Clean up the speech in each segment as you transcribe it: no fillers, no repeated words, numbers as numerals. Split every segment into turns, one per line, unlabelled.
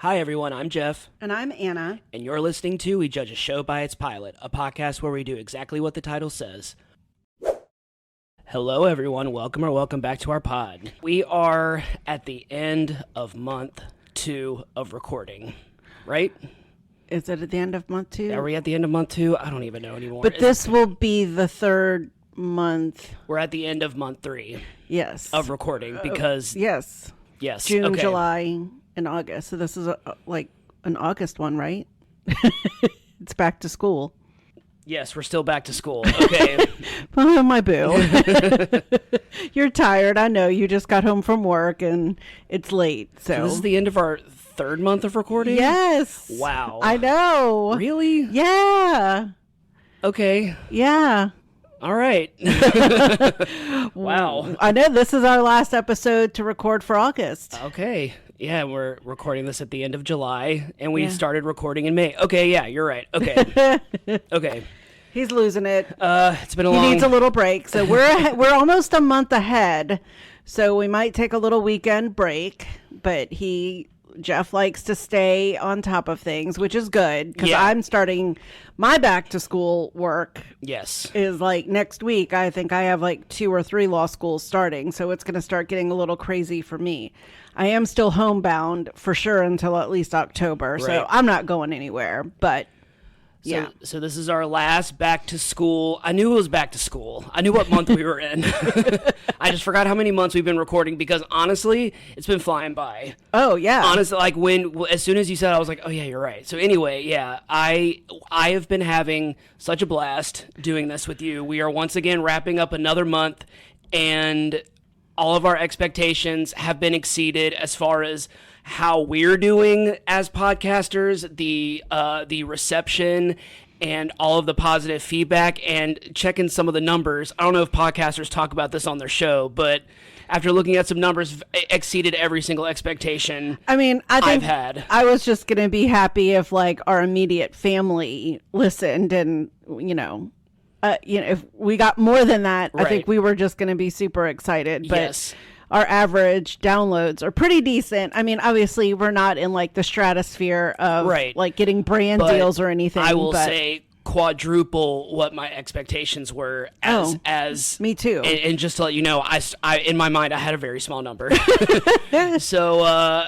Hi, everyone. I'm Jeff.
And I'm Anna.
And you're listening to We Judge a Show by Its Pilot, a podcast where we do exactly what the title says. Hello, everyone. Welcome back to our pod. We are at the end of month 2 of recording, right?
Is it at the end of month 2?
Are we at the end of month 2? I don't even know anymore.
But this will be the third month.
We're at the end of month 3.
Yes.
Of recording because...
Yes. June,
okay.
July, and August. So this is like an August one, right? It's back to school.
Yes, we're still back to school. Okay.
Oh, my boo. You're tired. I know. You just got home from work and it's late. So
This is the end of our third month of recording?
Yes.
Wow.
I know.
Really?
Yeah.
Okay.
Yeah.
All right. Wow.
I know this is our last episode to record for August.
Okay. Yeah, we're recording this at the end of July, and we started recording in May. Okay, yeah, you're right. Okay. Okay.
He's losing it.
It's been a long...
He needs a little break. So we're almost a month ahead. So we might take a little weekend break, but Jeff likes to stay on top of things, which is good because I'm starting my back to school work.
Yes.
Is like next week. I think I have like 2 or 3 law schools starting. So it's going to start getting a little crazy for me. I am still homebound for sure until at least October. Right. So I'm not going anywhere, but yeah.
So this is our last back to school. I knew it was back to school. I knew what month we were in. I just forgot how many months we've been recording because honestly, it's been flying by.
Oh yeah.
Honestly, like as soon as you said it, I was like, oh yeah, you're right. So anyway, yeah, I have been having such a blast doing this with you. We are once again wrapping up another month, and all of our expectations have been exceeded as far as how we're doing as podcasters, the reception, and all of the positive feedback, and checking some of the numbers. I don't know if podcasters talk about this on their show, but after looking at some numbers, exceeded every single expectation.
I mean, I've had. I was just gonna be happy if like our immediate family listened, and if we got more than that, right. I think we were just gonna be super excited. But yes. Our average downloads are pretty decent. I mean, obviously, we're not in like the stratosphere of like getting brand deals or anything.
I will say quadruple what my expectations were as
me too.
And just to let you know, I in my mind I had a very small number. So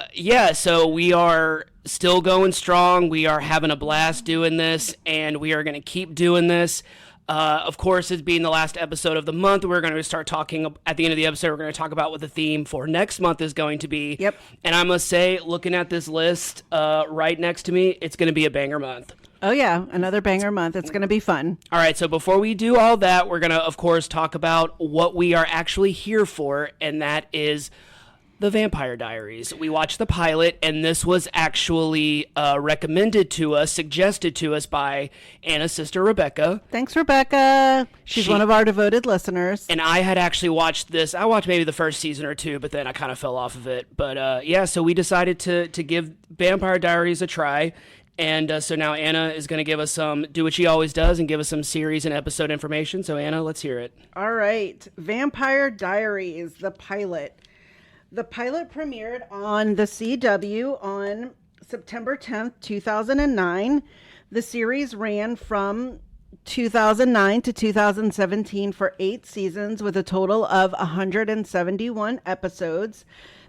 so we are still going strong. We are having a blast doing this, and we are going to keep doing this. Of course, it's being the last episode of the month. We're going to start talking at the end of the episode. We're going to talk about what the theme for next month is going to be.
Yep.
And I must say, looking at this list right next to me, it's going to be a banger month.
Oh, yeah. Another banger month. It's going to be fun.
All right. So before we do all that, we're going to, of course, talk about what we are actually here for. And that is the Vampire Diaries. We watched the pilot, and this was actually recommended to us, suggested to us by Anna's sister, Rebecca.
Thanks, Rebecca. She's one of our devoted listeners.
And I had actually watched this. I watched maybe the first season or 2, but then I kind of fell off of it. But so we decided to give Vampire Diaries a try. And so now Anna is going to give us do what she always does and give us some series and episode information. So Anna, let's hear it.
All right. Vampire Diaries, the pilot. The pilot premiered on the CW on September 10th, 2009. The series ran from 2009 to 2017 for 8 seasons with a total of 171 episodes.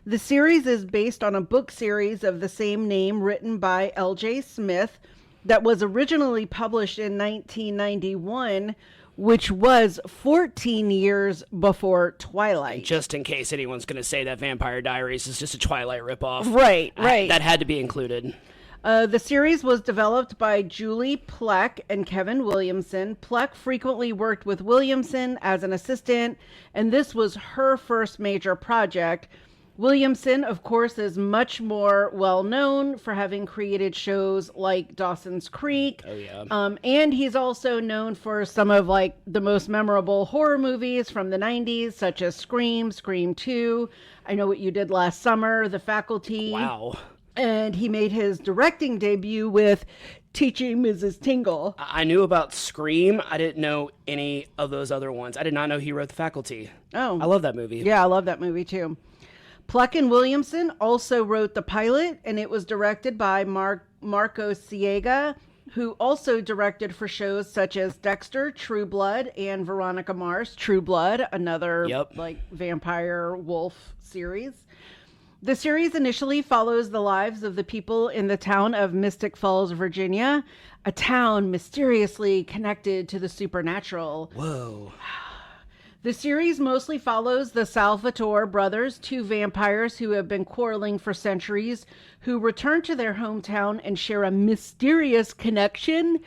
The series is based on a book series of the same name written by L.J. Smith that was originally published in 1991, which was 14 years before Twilight.
Just in case anyone's going to say that Vampire Diaries is just a Twilight ripoff.
Right.
That had to be included.
The series was developed by Julie Plec and Kevin Williamson. Plec frequently worked with Williamson as an assistant, and this was her first major project. Williamson, of course, is much more well-known for having created shows like Dawson's Creek.
Oh, yeah.
And he's also known for some of, like, the most memorable horror movies from the 90s, such as Scream, Scream 2, I Know What You Did Last Summer, The Faculty.
Wow.
And he made his directing debut with Teaching Mrs. Tingle.
I knew about Scream. I didn't know any of those other ones. I did not know he wrote The Faculty.
Oh.
I love that movie.
Yeah, I love that movie, too. Pluck and Williamson also wrote the pilot, and it was directed by Marco Siega, who also directed for shows such as Dexter, True Blood, and Veronica Mars, True Blood, another like vampire wolf series. The series initially follows the lives of the people in the town of Mystic Falls, Virginia, a town mysteriously connected to the supernatural.
Whoa.
The series mostly follows the Salvatore brothers, 2 vampires who have been quarreling for centuries, who return to their hometown and share a mysterious connection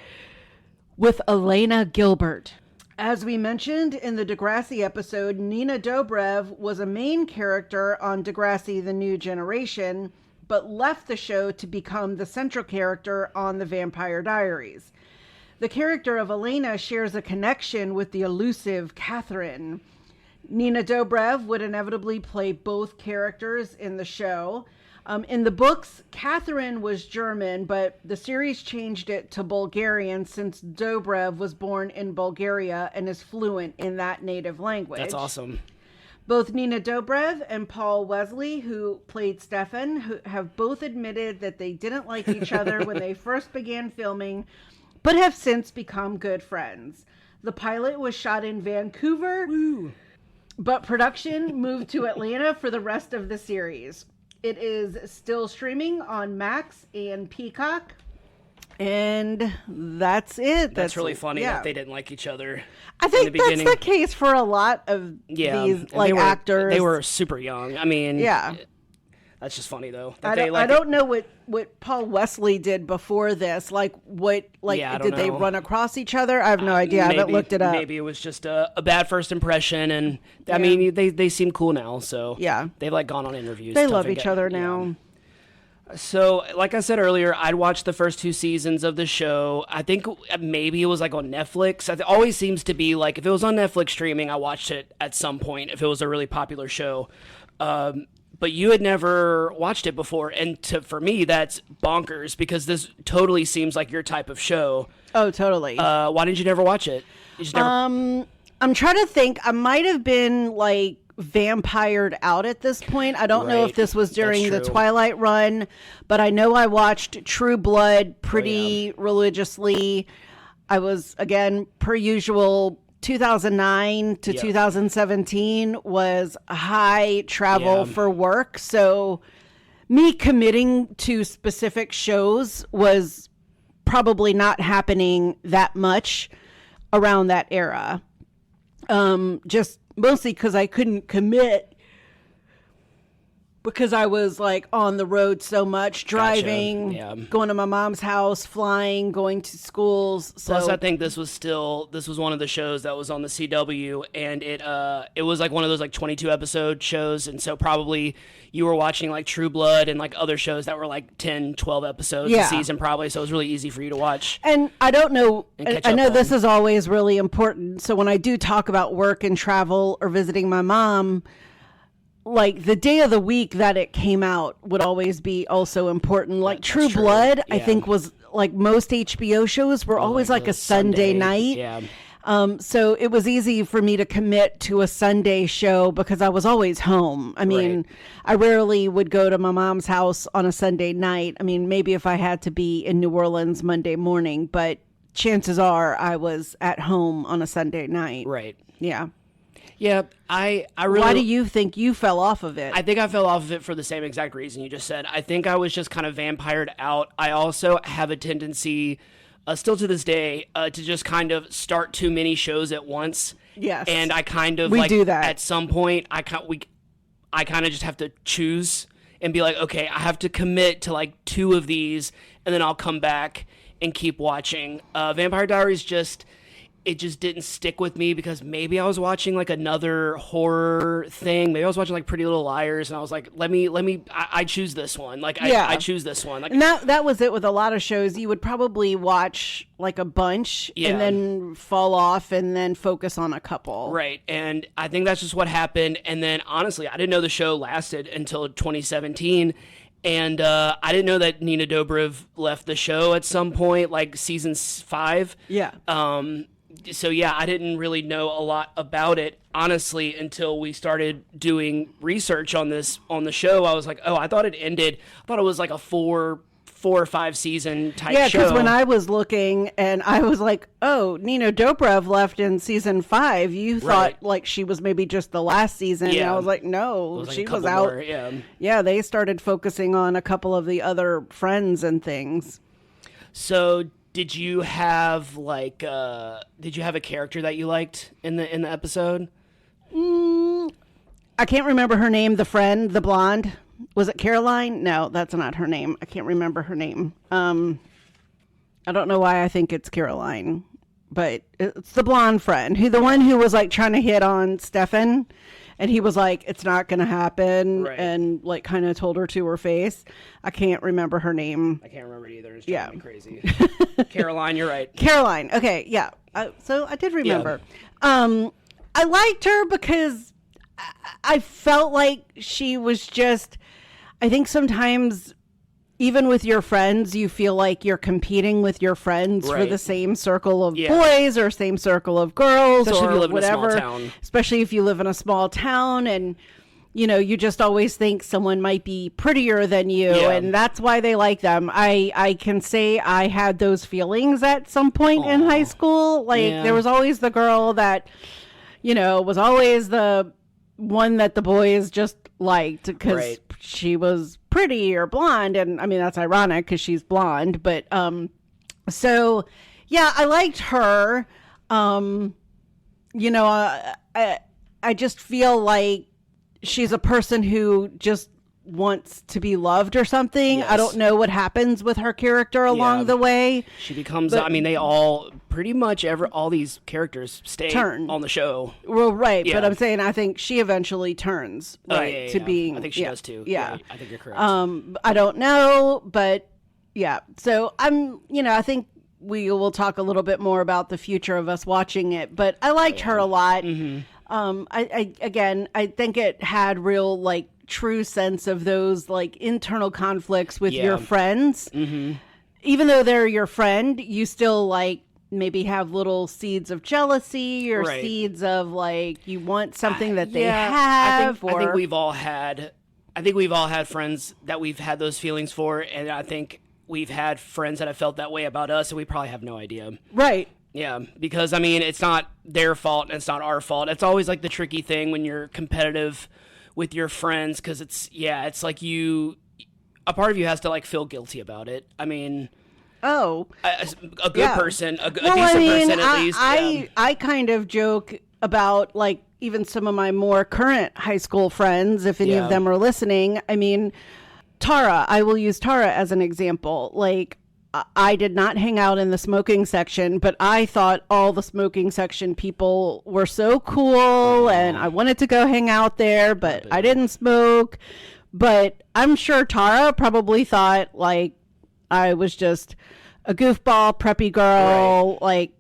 with Elena Gilbert. As we mentioned in the Degrassi episode, Nina Dobrev was a main character on Degrassi: The New Generation, but left the show to become the central character on The Vampire Diaries. The character of Elena shares a connection with the elusive Catherine. Nina Dobrev would inevitably play both characters in the show. In the books, Catherine was German, but the series changed it to Bulgarian since Dobrev was born in Bulgaria and is fluent in that native language.
That's awesome.
Both Nina Dobrev and Paul Wesley, who played Stefan, have both admitted that they didn't like each other when they first began filming, but have since become good friends. The pilot was shot in Vancouver, but production moved to Atlanta for the rest of the series. It is still streaming on Max and Peacock, and that's it.
That's really funny that they didn't like each other.
I think that's the case for a lot of these actors.
They were super young. I mean, that's just funny though.
I don't know what Paul Wesley did before this. Did they run across each other? I have no idea. I haven't looked it up.
Maybe it was just a bad first impression, and I mean they seem cool now. So they've gone on interviews.
They love each other now.
So, like I said earlier, I'd watched the first 2 seasons of the show. I think maybe it was on Netflix. It always seems to be if it was on Netflix streaming, I watched it at some point if it was a really popular show. But you had never watched it before, and for me, that's bonkers because this totally seems like your type of show.
Oh, totally.
Why didn't you never watch it?
I'm trying to think. I might have been vampired out at this point. I don't know if this was during the Twilight run, but I know I watched True Blood pretty religiously. I was, again, per usual, 2009 to 2017 was high travel for work. So me committing to specific shows was probably not happening that much around that era. Just mostly because I couldn't commit because I was on the road so much, driving, going to my mom's house, flying, going to schools.
Plus, I think this was one of the shows that was on the CW, and it was one of those 22 episode shows, and so probably you were watching True Blood and other shows that were 10, 12 episodes a season probably, so it was really easy for you to watch.
And I don't know, I know this is always really important, so when I do talk about work and travel or visiting my mom, the day of the week that it came out would always be also important. True Blood, I think was most HBO shows were always a Sunday night.
Yeah.
So it was easy for me to commit to a Sunday show because I was always home. I mean, I rarely would go to my mom's house on a Sunday night. I mean, maybe if I had to be in New Orleans Monday morning, but chances are I was at home on a Sunday night.
Right.
Yeah.
Yeah, I really...
Why do you think you fell off of it?
I think I fell off of it for the same exact reason you just said. I think I was just kind of vampired out. I also have a tendency, still to this day, to just kind of start too many shows at once.
Yes.
And I kind of,
we do that.
At some point, I kind of just have to choose and be okay, I have to commit to 2 of these, and then I'll come back and keep watching. Vampire Diaries it just didn't stick with me because maybe I was watching another horror thing. Maybe I was watching Pretty Little Liars, and I was I choose this one. I choose this one.
And that was it with a lot of shows. You would probably watch a bunch and then fall off and then focus on a couple.
Right. And I think that's just what happened. And then honestly, I didn't know the show lasted until 2017. And I didn't know that Nina Dobrev left the show at some point, season 5.
Yeah.
So yeah, I didn't really know a lot about it, honestly, until we started doing research on the show. I was like, oh, I thought it ended. I thought it was like a four or five season type show.
Yeah, because when I was looking and I was like, oh, Nina Dobrev left in season 5, you thought like she was maybe just the last season. Yeah. And I was like, no, she was out.
More, yeah.
Yeah, they started focusing on a couple of the other friends and things.
So did you have like did you have a character that you liked in the episode?
I can't remember her name, the friend, the blonde. Was it Caroline? No, that's not her name. I can't remember her name. I don't know why I think it's Caroline, but it's the blonde friend, the one who was like trying to hit on Stefan, and he was like, "It's not going to happen," and like kind of told her to her face. I can't remember her name.
I can't remember it either. It's driving me crazy. Caroline, you're right.
Caroline. Okay, yeah. So I did remember. Yeah. I liked her because I felt like she was just. I think sometimes, even with your friends, you feel like you're competing with your friends for the same circle of boys or same circle of girls,
especially
or
if you live
whatever.
In a small town.
Especially if you live in a small town, and you just always think someone might be prettier than you, and that's why they like them. I can say I had those feelings at some point in high school. Like there was always the girl that was always the one that the boys just liked because she was pretty or blonde, and I mean that's ironic because she's blonde, but so yeah, I liked her. I just feel like she's a person who just wants to be loved or something. Yes. I don't know what happens with her character along the way.
She becomes, I mean, they all, pretty much all these characters stay on the show.
Well, right. Yeah. But I'm saying I think she eventually turns to being.
I think she does too.
Yeah.
I think you're correct.
I don't know, but yeah. So I think we will talk a little bit more about the future of us watching it, but I liked her a lot. Mm-hmm. I think it had real like true sense of those like internal conflicts with your friends. Mm-hmm. Even though they're your friend, you still like maybe have little seeds of jealousy or seeds of like you want something that they have.
I think we've all had friends that we've had those feelings for, and I think we've had friends that have felt that way about us, and we probably have no idea.
Right.
Yeah, because I mean, it's not their fault and it's not our fault. It's always like the tricky thing when you're competitive with your friends, because it's like a part of you has to like feel guilty about it. I mean, a good person, a decent person at least.
I kind of joke about like even some of my more current high school friends, if any of them are listening. I mean, Tara, I will use Tara as an example. Like, I did not hang out in the smoking section, but I thought all the smoking section people were so cool, and I wanted to go hang out there, but I didn't smoke. But I'm sure Tara probably thought like I was just a goofball preppy girl, like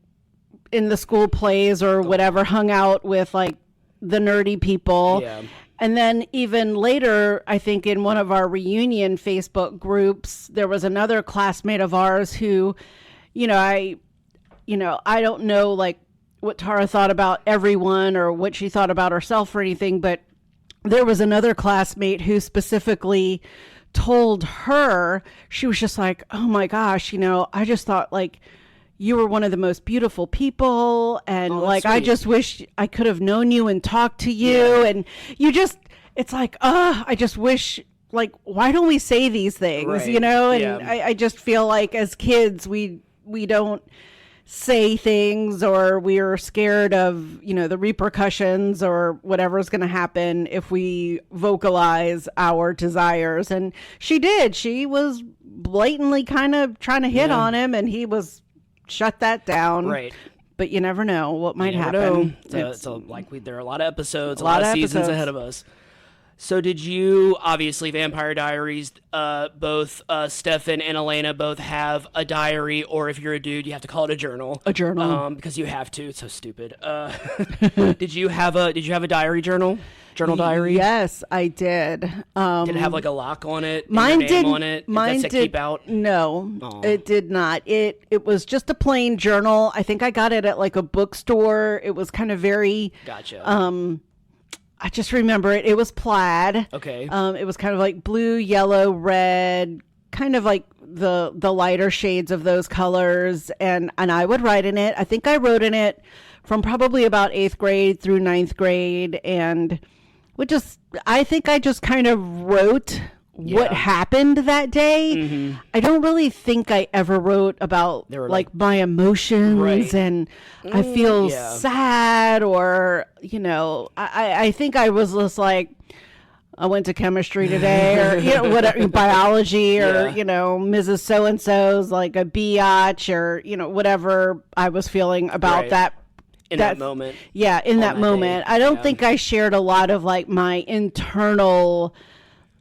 in the school plays or whatever, hung out with like the nerdy people. Yeah. And then even later, I think in one of our reunion Facebook groups, there was another classmate of ours who, I don't know like what Tara thought about everyone or what she thought about herself or anything, but there was another classmate who specifically told her, she was just like, oh my gosh, I just thought like you were one of the most beautiful people, and like sweet. I just wish I could have known you and talked to you, and it's like, I just wish, like, why don't we say these things, And I just feel like as kids we don't say things, or we're scared of the repercussions or whatever's going to happen if we vocalize our desires. And she was blatantly kind of trying to hit on him, and he was shut that down.
Right.
But you never know what might happen.
So there are a lot of episodes, a lot of seasons ahead of us. So did you, obviously Vampire Diaries, both Stefan and Elena both have a diary, or if you're a dude, you have to call it a journal.
A journal.
Because you have to. It's so stupid. Did you have a diary journal? journal diary?
Yes, I did.
Did it have like a lock on it? And
Mine
your name
didn't.
on it?
Mine
That said
did.
keep out?
No,
Aw.
it did not. It was just a plain journal. I think I got it at like a bookstore. It was kind of very.
Gotcha.
I just remember it. It was plaid.
Okay.
It was kind of like blue, yellow, red, kind of like the lighter shades of those colors, and I would write in it. I think I wrote in it from probably about 8th grade through 9th grade, and I think I just kind of wrote what happened that day. I don't really think I ever wrote about like my emotions
Right.
and I feel sad, or I think I was just like, I went to chemistry today, or whatever, biology, or Mrs. So and so's like a biatch, or whatever I was feeling about
Right.
that.
In that moment.
Yeah, in that
that
moment.
day.
I don't
Yeah.
think I shared a lot of like my internal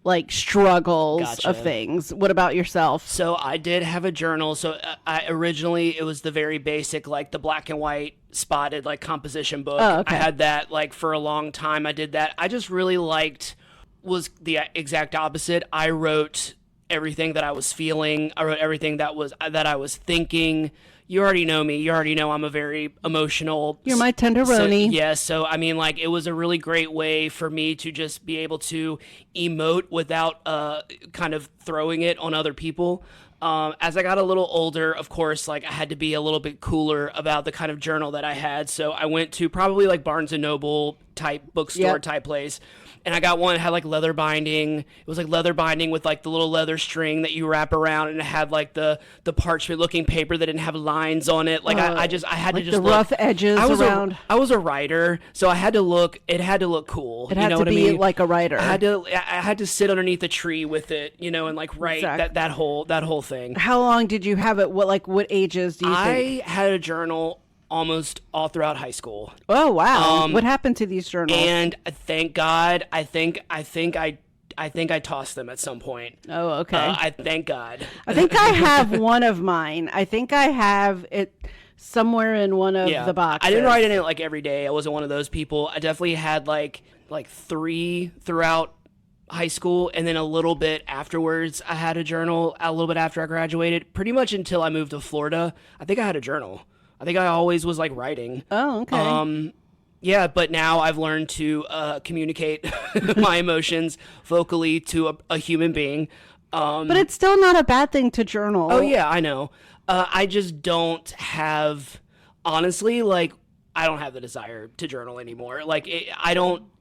like struggles
Gotcha.
of things. What about yourself?
So I did have a journal. So I originally, it was the very basic, like the black and white spotted like composition book.
Oh, okay.
I had that like for a long time. I did that. I just really was the exact opposite. I wrote everything that I was feeling. I wrote everything that I was thinking. You already know me. You already know I'm a very emotional.
You're my tenderoni.
So I mean, like, it was a really great way for me to just be able to emote without kind of throwing it on other people. As I got a little older, of course, like, I had to be a little bit cooler about the kind of journal that I had. So I went to probably like Barnes and Noble type bookstore type place. And I got one that had like leather binding. It was like leather binding with like the little leather string that you wrap around, and it had like the parchment looking paper that didn't have lines on it. Like I had
like
to just
the
look.
rough edges around.
I was a writer, so I had to look. It had to look cool.
It had
you know
to
what
be
I mean?
like a writer.
I had to sit underneath a tree with it, and like write that whole thing.
How long did you have it? What ages do you think?
I had a journal almost all throughout high school.
Oh wow! What happened to these journals?
And thank God, I think I tossed them at some point.
Oh, okay.
I thank God.
I think I have one of mine. I think I have it somewhere in one of the boxes.
I didn't write in it like every day. I wasn't one of those people. I definitely had like 3 throughout high school, and then a little bit afterwards. I had a journal a little bit after I graduated, pretty much until I moved to Florida. I think I had a journal. I think I always was like writing.
Oh, okay.
Yeah, but now I've learned to communicate my emotions vocally to a human being.
But it's still not a bad thing to journal.
Oh, yeah, I know. I just don't have, honestly, like, I don't have the desire to journal anymore. Like,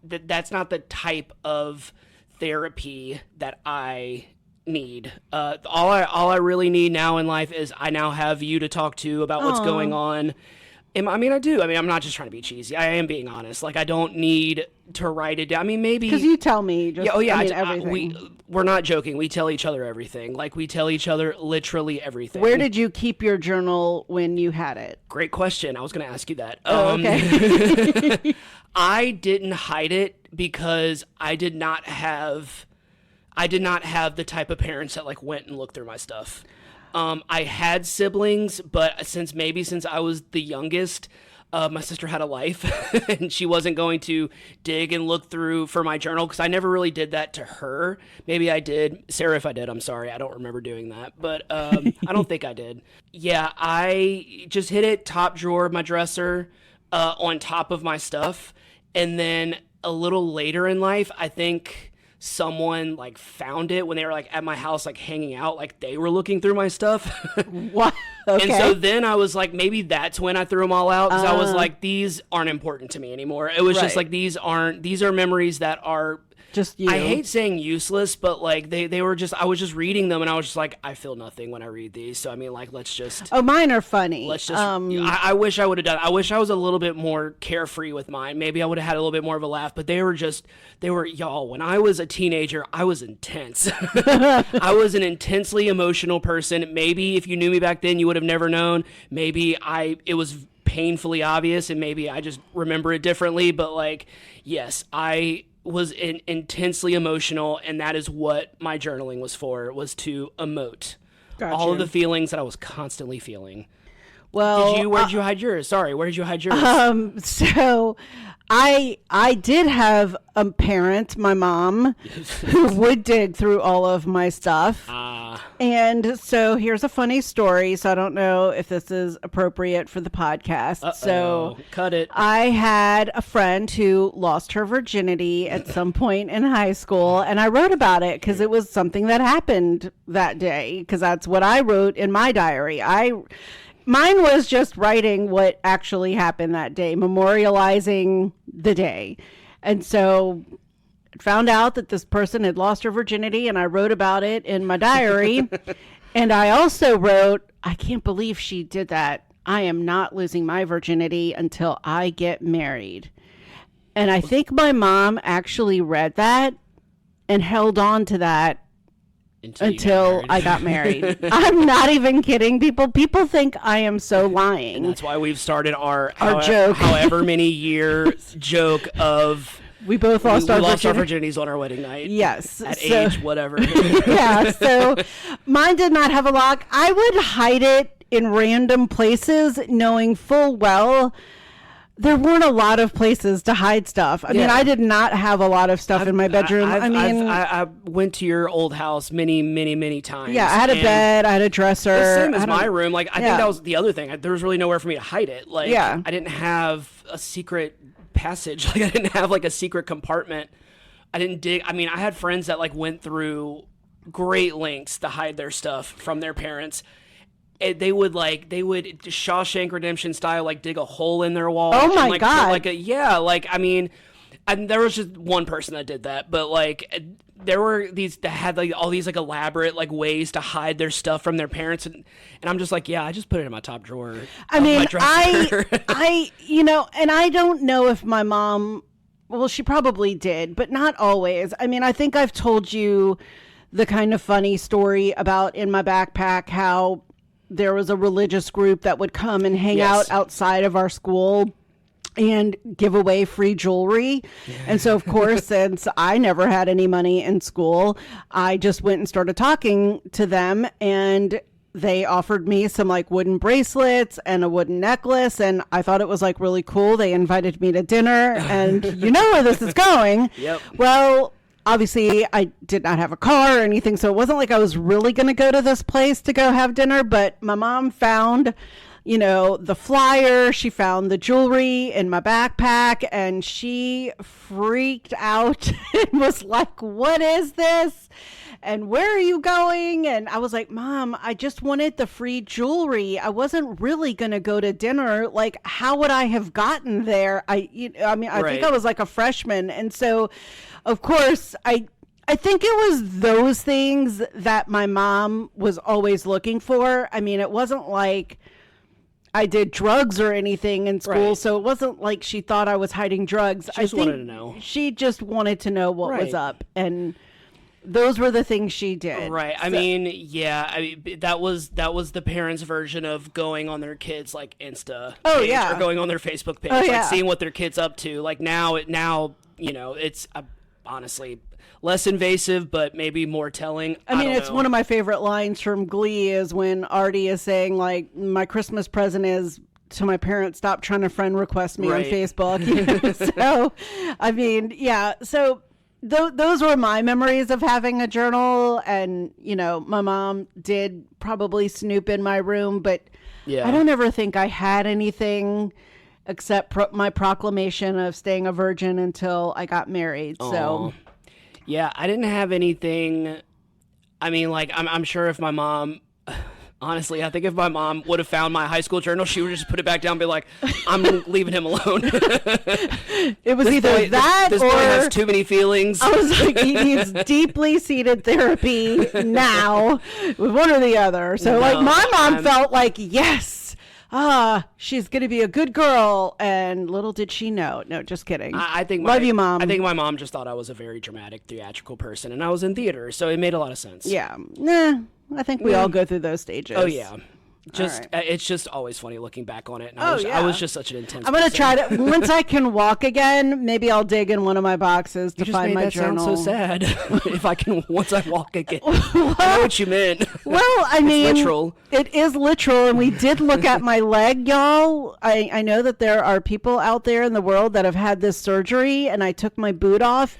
that's not the type of therapy that I need. All I really need now in life is I now have you to talk to about what's going on. I do. I mean, I'm not just trying to be cheesy. I am being honest. Like, I don't need to write it down. I mean, maybe
because you tell me. Just, everything.
We're not joking. We tell each other everything. Like, we tell each other literally everything.
Where did you keep your journal when you had it?
Great question. I was going to ask you that.
Oh, okay.
I didn't hide it because I did not have the type of parents that like went and looked through my stuff. I had siblings, but since I was the youngest, my sister had a life and she wasn't going to dig and look through for my journal because I never really did that to her. Maybe I did. Sarah, if I did, I'm sorry. I don't remember doing that, but I don't think I did. Yeah, I just hid it top drawer of my dresser on top of my stuff. And then a little later in life, I think someone like found it when they were like at my house like hanging out, like they were looking through my stuff.
What? Okay.
And so then I was like, maybe that's when I threw them all out, because I was like, these aren't important to me anymore. It was just like, these are memories that are
just you.
I hate saying useless, but like they were just, I was just reading them and I was just like, I feel nothing when I read these. So I mean, like, let's just.
Oh, mine are funny.
Let's just. I wish I would have done. I wish I was a little bit more carefree with mine. Maybe I would have had a little bit more of a laugh. But they were y'all. When I was a teenager, I was intense. I was an intensely emotional person. Maybe if you knew me back then, you would have never known. Maybe it was painfully obvious, and maybe I just remember it differently. But like, yes, I was intensely emotional, and that is what my journaling was for, was to emote all of the feelings that I was constantly feeling.
Well,
Where did you hide yours? Sorry, where did you hide yours?
So I did have a parent, my mom, who would dig through all of my stuff. And so here's a funny story. So I don't know if this is appropriate for the podcast. So
cut it.
I had a friend who lost her virginity at some point in high school, and I wrote about it because it was something that happened that day, because that's what I wrote in my diary. Mine was just writing what actually happened that day, memorializing the day. And so found out that this person had lost her virginity, and I wrote about it in my diary. And I also wrote, I can't believe she did that. I am not losing my virginity until I get married. And I think my mom actually read that and held on to that until I got married. I'm not even kidding. People think I am so lying.
And that's why we've started our
joke.
However many year joke of
we both lost
our virginities on our wedding night.
Yes.
At age whatever.
Yeah. So mine did not have a lock. I would hide it in random places, knowing full well there weren't a lot of places to hide stuff. I mean, I did not have a lot of stuff in my bedroom.
I went to your old house many times.
Yeah, I had a bed, I had a dresser.
The same as my room. Like, I think that was the other thing. There was really nowhere for me to hide it. Like,
I
didn't have a secret passage. Like, I didn't have like a secret compartment. I didn't dig. I mean, I had friends that like went through great lengths to hide their stuff from their parents. They would Shawshank Redemption style, like dig a hole in their wall.
Oh my God.
And there was just one person that did that, but like there were these that had like all these like elaborate like ways to hide their stuff from their parents, and I'm just like, yeah, I just put it in my top drawer.
I mean, I and I don't know if my mom, well, she probably did, but not always. I mean, I think I've told you the kind of funny story about in my backpack how there was a religious group that would come and hang out outside of our school and give away free jewelry. And so, of course, since I never had any money in school, I just went and started talking to them, and they offered me some like wooden bracelets and a wooden necklace, and I thought it was like really cool. They invited me to dinner, and you know where this is going.
Yep.
Well, obviously, I did not have a car or anything, so it wasn't like I was really going to go to this place to go have dinner, but my mom found, the flyer. She found the jewelry in my backpack, and she freaked out and was like, what is this? And where are you going? And I was like, Mom, I just wanted the free jewelry. I wasn't really going to go to dinner. Like, how would I have gotten there? I think I was like a freshman. And so, of course, I think it was those things that my mom was always looking for. I mean, it wasn't like I did drugs or anything in school, so it wasn't like she thought I was hiding drugs.
She just wanted to know.
She just wanted to know what was up, and those were the things she did.
Right. I mean, that was the parents' version of going on their kids' like Insta page or going on their Facebook page, seeing what their kid's up to. Like now, it's honestly less invasive, but maybe more telling.
I mean, it's one of my favorite lines from Glee is when Artie is saying, like, my Christmas present is to my parents, stop trying to friend request me on Facebook. So, I mean, so those were my memories of having a journal. And, my mom did probably snoop in my room, but I don't ever think I had anything except my proclamation of staying a virgin until I got married.
Aww.
So...
yeah, I didn't have anything. I mean, like, I'm sure if my mom, honestly, I think if my mom would have found my high school journal, she would just put it back down and be like, I'm leaving him alone.
It was either that
this boy has too many feelings.
I was like, he needs deeply seated therapy now, with one or the other. So, like, my mom felt like, yes. She's going to be a good girl. And little did she know. No, just kidding.
I think
love you, Mom.
I think my mom just thought I was a very dramatic, theatrical person, and I was in theater, so it made a lot of sense.
Yeah. I think we all go through those stages.
Oh, yeah. It's just always funny looking back on it. And
Oh,
I was just such an intense
I'm gonna
person.
try to once I can walk again. Maybe I'll dig in one of my boxes to
You just
find
made
my
that
journal.
sound so sad. If I can, once I walk again. I know what you meant.
Well, I mean,
literal.
It is literal, and we did look at my leg, y'all. I know that there are people out there in the world that have had this surgery, and I took my boot off,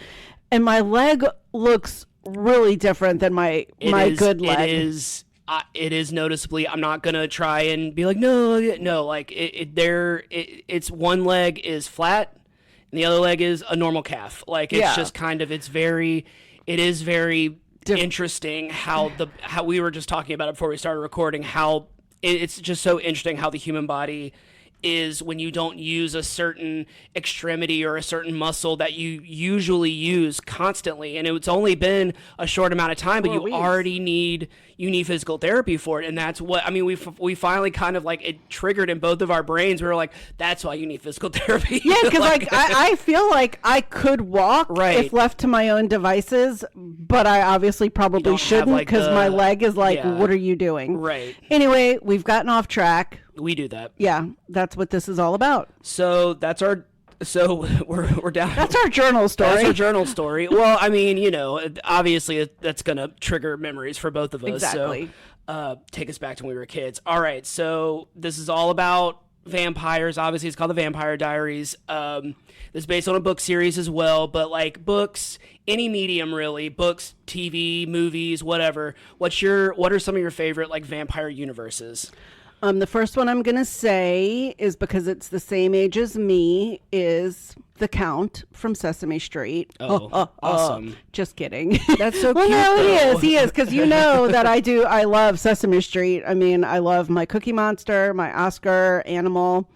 and my leg looks really different than my good leg.
It is noticeably. I'm not gonna try and be like no. Like it's one leg is flat, and the other leg is a normal calf. Like it's just kind of. It is very interesting how we were just talking about it before we started recording. How it's just so interesting how the human body is when you don't use a certain extremity or a certain muscle that you usually use constantly, and it's only been a short amount of time, but you already need physical therapy for it. And that's what I mean, we finally kind of like it triggered in both of our brains. We were like, that's why you need physical therapy.
Yeah, because I feel like I could walk if left to my own devices, but I obviously probably shouldn't because my leg is like, what are you doing?
Right.
Anyway, we've gotten off track.
We do that.
Yeah, that's what this is all about.
So we're down.
That's our journal story.
That's our journal story. Well, I mean, obviously that's going to trigger memories for both of us.
Exactly.
So take us back to when we were kids. All right. So this is all about vampires. Obviously, it's called The Vampire Diaries. This is based on a book series as well, but like books, any medium really, books, TV, movies, whatever. What are some of your favorite like vampire universes?
The first one I'm going to say is because it's the same age as me is The Count from Sesame Street.
Awesome.
Just kidding.
That's so
well,
cute.
No, he is because you know that I love Sesame Street. I mean, I love my Cookie Monster, my Oscar animal.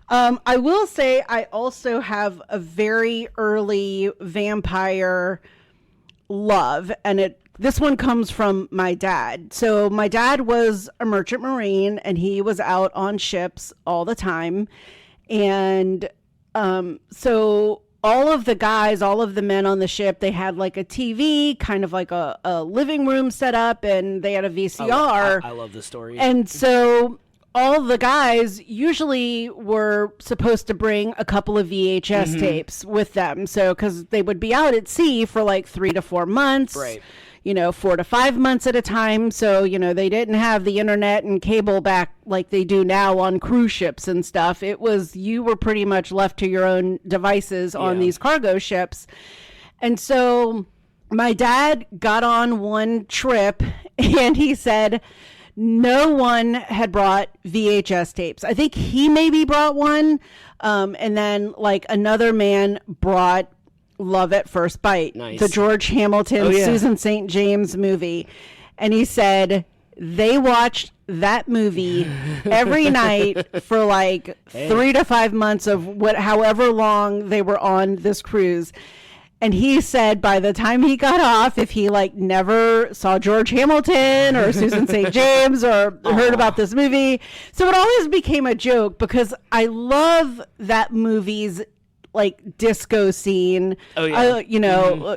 I will say I also have a very early vampire love, and this one comes from my dad. So my dad was a merchant marine, and he was out on ships all the time. And so all of the men on the ship, they had like a TV, kind of like a living room set up, and they had a VCR.
I love this story.
And so all the guys usually were supposed to bring a couple of VHS tapes with them. So, because they would be out at sea for like 3 to 4 months.
Right.
4 to 5 months at a time. So, they didn't have the internet and cable back like they do now on cruise ships and stuff. You were pretty much left to your own devices on these cargo ships. And so my dad got on one trip and he said no one had brought VHS tapes. I think he maybe brought one. And then like another man brought Love at First Bite,
nice.
The George Hamilton, Susan St. James movie. And he said they watched that movie every night for like 3 to 5 months of however long they were on this cruise. And he said by the time he got off, if he like never saw George Hamilton or Susan St. James or heard about this movie. So it always became a joke because I love that movie's like disco scene. Oh yeah.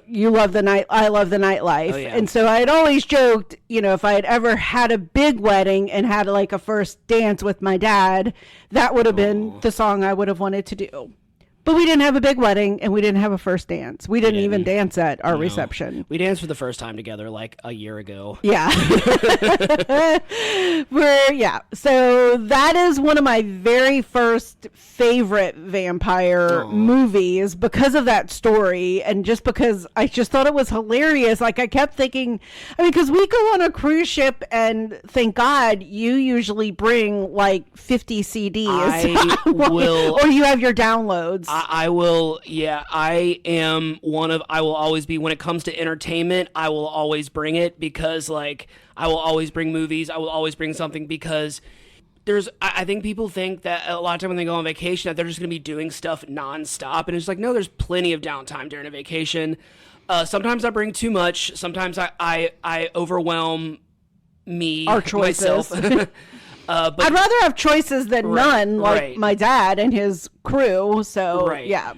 You love the night. I love the nightlife. Oh, yeah. And so I had always joked, if I had ever had a big wedding and had like a first dance with my dad, that would have been the song I would have wanted to do. But we didn't have a big wedding and we didn't have a first dance. We didn't even dance at our reception.
We danced for the first time together like a year ago.
Yeah. So that is one of my very first favorite vampire movies because of that story and just because I just thought it was hilarious. Like I kept thinking, because we go on a cruise ship and thank God you usually bring like 50 CDs. Or you have your downloads.
I will, I will always be, when it comes to entertainment, I will always bring it because, like, I will always bring movies, I will always bring something because I think people think that a lot of time when they go on vacation that they're just going to be doing stuff nonstop, and it's like, no, there's plenty of downtime during a vacation. Sometimes I bring too much, sometimes I overwhelm
our choices.
Myself.
But I'd rather have choices than none, like my dad and his crew. So, yeah.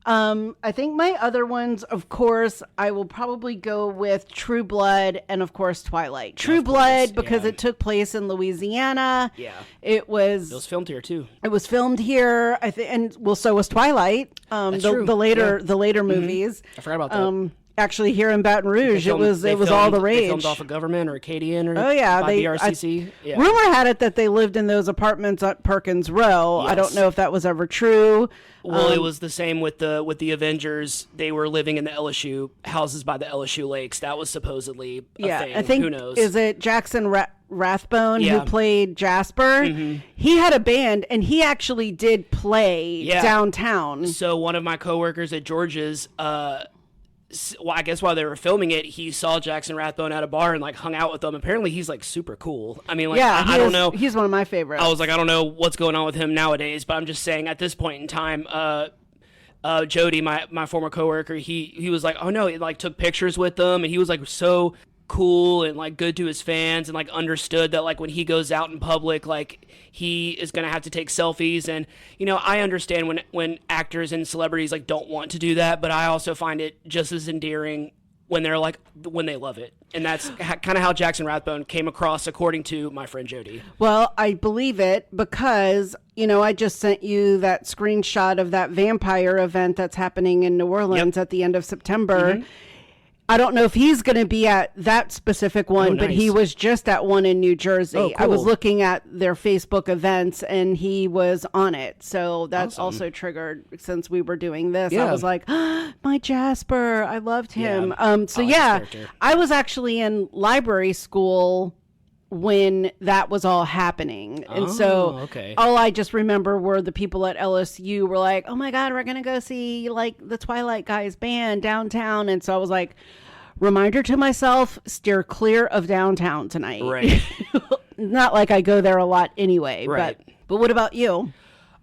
I think my other ones, of course, I will probably go with True Blood and, of course, Twilight. True Blood, because it took place in Louisiana.
Yeah.
It was
filmed here, too.
It was filmed here, I think, and well, so was Twilight.
That's true.
The later movies.
I forgot about that.
Actually, here in Baton Rouge, it was all the rage.
They filmed off of Government or Acadian or by BRCC.
Rumor had it that they lived in those apartments at Perkins Row. Yes. I don't know if that was ever true.
Well, it was the same with the Avengers. They were living in the LSU houses by the LSU lakes. That was supposedly a thing.
I think,
who knows?
Is it Jackson Rathbone who played Jasper? Mm-hmm. He had a band, and he actually did play downtown.
So one of my coworkers at George's, I guess while they were filming it, he saw Jackson Rathbone at a bar and like hung out with them. Apparently, he's like super cool. I mean, like, I don't know.
He's one of my favorites.
I was like, I don't know what's going on with him nowadays, but I'm just saying at this point in time, Jody, my former coworker, he was like, oh no, he like took pictures with them, and he was like so cool and like good to his fans, and like understood that like when he goes out in public, like he is gonna have to take selfies. And you know, I understand when actors and celebrities like don't want to do that, but I also find it just as endearing when they love it. And that's kind of how Jackson Rathbone came across, according to my friend Jody.
Well, I believe it because, you know, I just sent you that screenshot of that vampire event that's happening in New Orleans at the end of September. Mm-hmm. I don't know if he's going to be at that specific one, but he was just at one in New Jersey.
Oh, cool.
I was looking at their Facebook events, and he was on it. So that's also triggered, since we were doing this. I was like, oh, my Jasper, I loved him. I was actually in library school when that was all happening. And all I just remember were the people at LSU were like, oh my God, we're going to go see like the Twilight Guys band downtown. And so I was like, reminder to myself, steer clear of downtown tonight.
Right.
Not like I go there a lot anyway,
right.
But what about you?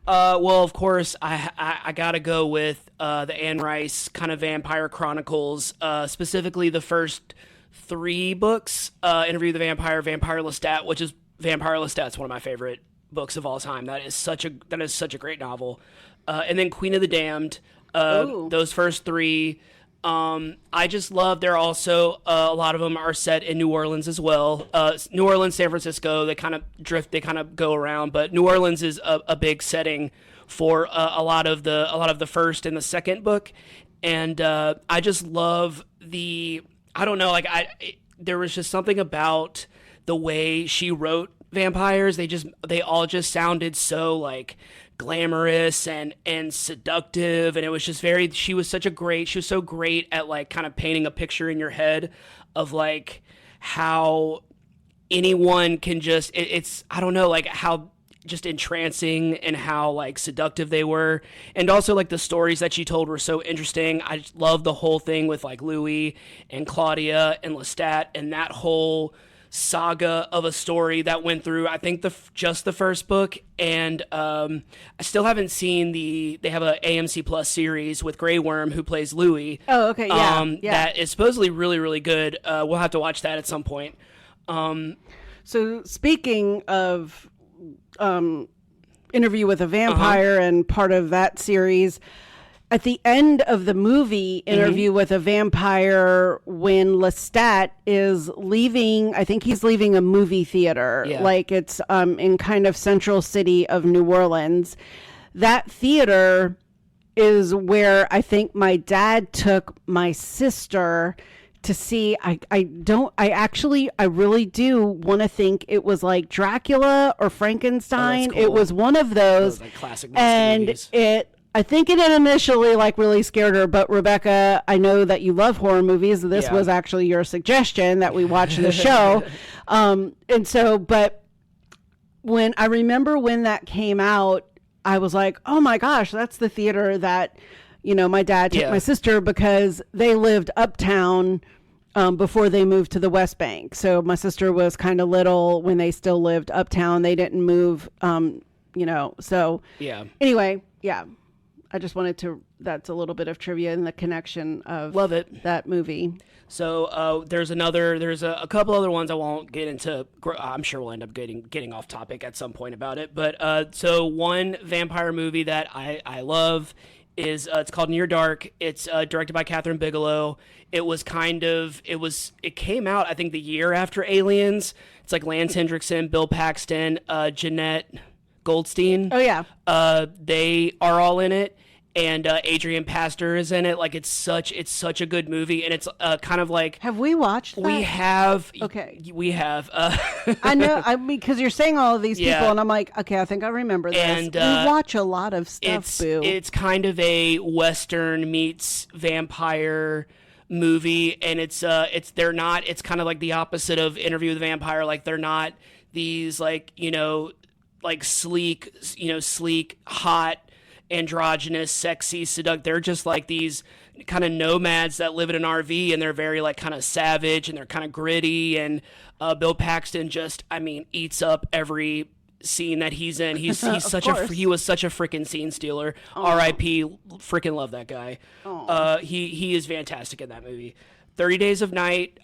Well, of course, I got to go with the Anne Rice kind of Vampire Chronicles, specifically the first 3 books, Interview with the Vampire, Vampire Lestat, which is Vampire Lestat's one of my favorite books of all time. That is such a great novel. And then Queen of the Damned, those first 3. I just love, they're also, a lot of them are set in New Orleans as well. New Orleans, San Francisco, they kind of go around, but New Orleans is a big setting for a lot of the first and the second book. And I just love I don't know, like there was just something about the way she wrote vampires. They all just sounded so like glamorous and seductive, and it was just she was so great at like kind of painting a picture in your head of like how anyone can just it's I don't know, like how just entrancing and how like seductive they were. And also like the stories that she told were so interesting. I just love the whole thing with like Louis and Claudia and Lestat and that whole saga of a story that went through, I think just the first book. And I still haven't seen they have a AMC Plus series with Grey Worm who plays Louis.
Oh, okay. Yeah.
That is supposedly really, really good. We'll have to watch that at some point.
So speaking of Interview with a Vampire and part of that series, at the end of the movie Interview with a Vampire, when Lestat is leaving, I think he's leaving a movie theater, like it's in kind of central city of New Orleans. That theater is where I think my dad took my sister to see. I really do want to think it was like Dracula or Frankenstein.
Cool.
It was one of those
like classic
movies.
And
I think it had initially like really scared her, but Rebecca, I know that you love horror movies. This was actually your suggestion that we watch the show. But when I remember when that came out, I was like, oh my gosh, that's the theater that, you know, my dad took my sister, because they lived uptown before they moved to the West Bank. So my sister was kind of little when they still lived uptown. They didn't move, so anyway, I just wanted to, that's a little bit of trivia and the connection of
Love it.
That movie.
So there's a couple other ones I won't get into. I'm sure we'll end up getting off topic at some point about it. But so one vampire movie that I love is it's called Near Dark. It's directed by Catherine Bigelow. It came out, I think, the year after Aliens. It's like Lance Hendrickson, Bill Paxton, Jeanette Goldstein.
Oh yeah.
They are all in it, and Adrian Pastor is in it. Like it's such a good movie, and it's kind of like
Have we watched that?
we have.
Okay.
We have.
I know. I mean, because you're saying all of these
Yeah.
people, and I'm like, okay, I think I remember this.
And,
we watch a lot of stuff, Boo.
It's kind of a Western meets vampire movie, and it's kind of like the opposite of Interview with the Vampire. Like they're not these like sleek, hot, androgynous, sexy, they're just like these kind of nomads that live in an RV, and they're very like kind of savage, and they're kind of gritty, and Bill Paxton just, I mean, eats up every scene that he's in. He was such a freaking scene stealer. R.I.P. Freaking love that guy. He is fantastic in that movie. 30 Days of Night.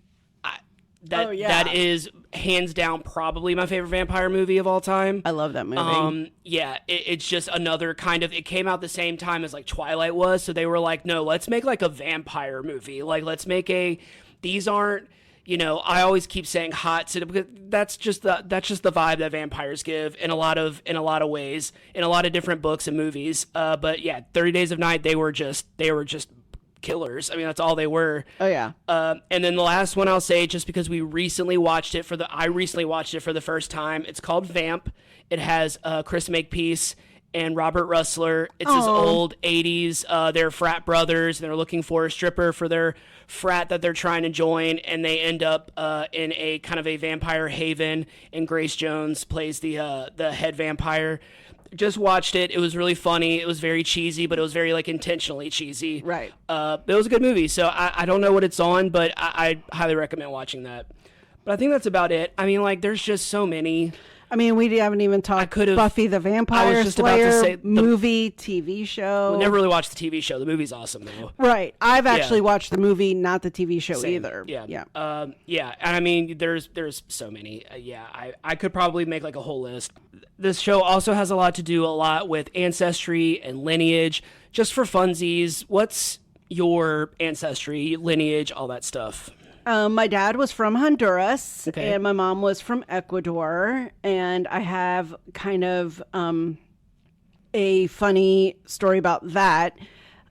That is hands down probably my favorite vampire movie of all time.
I love that movie.
It's just another kind of, it came out the same time as like Twilight was, so they were like, no, let's make like a vampire movie. Like let's make these aren't, I always keep saying hot, because that's just the vibe that vampires give in a lot of ways, in a lot of different books and movies. But yeah, 30 Days of Night, they were just killers. I mean, that's all they were.
Oh yeah.
And then the last one I'll say, just because I recently watched it for the first time. It's called Vamp. It has Chris Makepeace and Robert Russler. It's this old 80s. They're frat brothers, and they're looking for a stripper for their frat that they're trying to join, and they end up in a kind of a vampire haven, and Grace Jones plays the head vampire. Just watched it. It was really funny. It was very cheesy, but it was very like intentionally cheesy.
Right.
But it was a good movie. So I don't know what it's on, but I highly recommend watching that. But I think that's about it. I mean, like, there's just so many.
I mean, we haven't even talked Buffy the Vampire Slayer movie, TV show.
We never really watched the TV show. The movie's awesome, though.
Right. I've actually watched the movie, not the TV show
Same.
either.
Yeah. And I mean, there's so many. I could probably make like a whole list. This show also has a lot with ancestry and lineage. Just for funsies, what's your ancestry, lineage, all that stuff?
My dad was from Honduras,
Okay.
and my mom was from Ecuador, and I have kind of a funny story about that.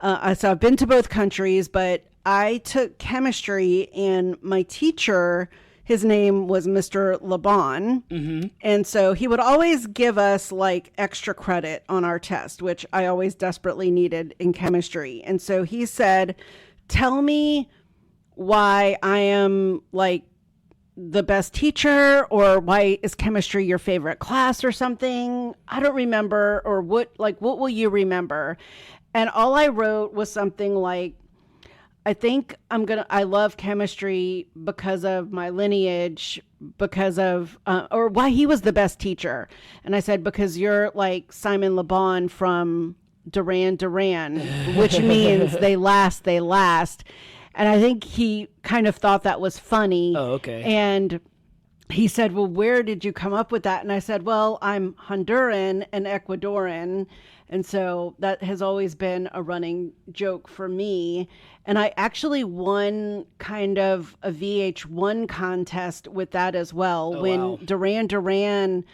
So I've been to both countries, but I took chemistry, and my teacher, his name was Mr. Laban, and so he would always give us like extra credit on our test, which I always desperately needed in chemistry. And so he said, tell me why I am like the best teacher, or why is chemistry your favorite class or something. I don't remember, or what will you remember? And all I wrote was something like, I love chemistry because of my lineage, because of, or why he was the best teacher. And I said, because you're like Simon Le Bon from Duran Duran, which means they last. And I think he kind of thought that was funny.
Oh, okay.
And he said, well, where did you come up with that? And I said, well, I'm Honduran and Ecuadorian. And so that has always been a running joke for me. And I actually won kind of a VH1 contest with that as well. When Duran Duran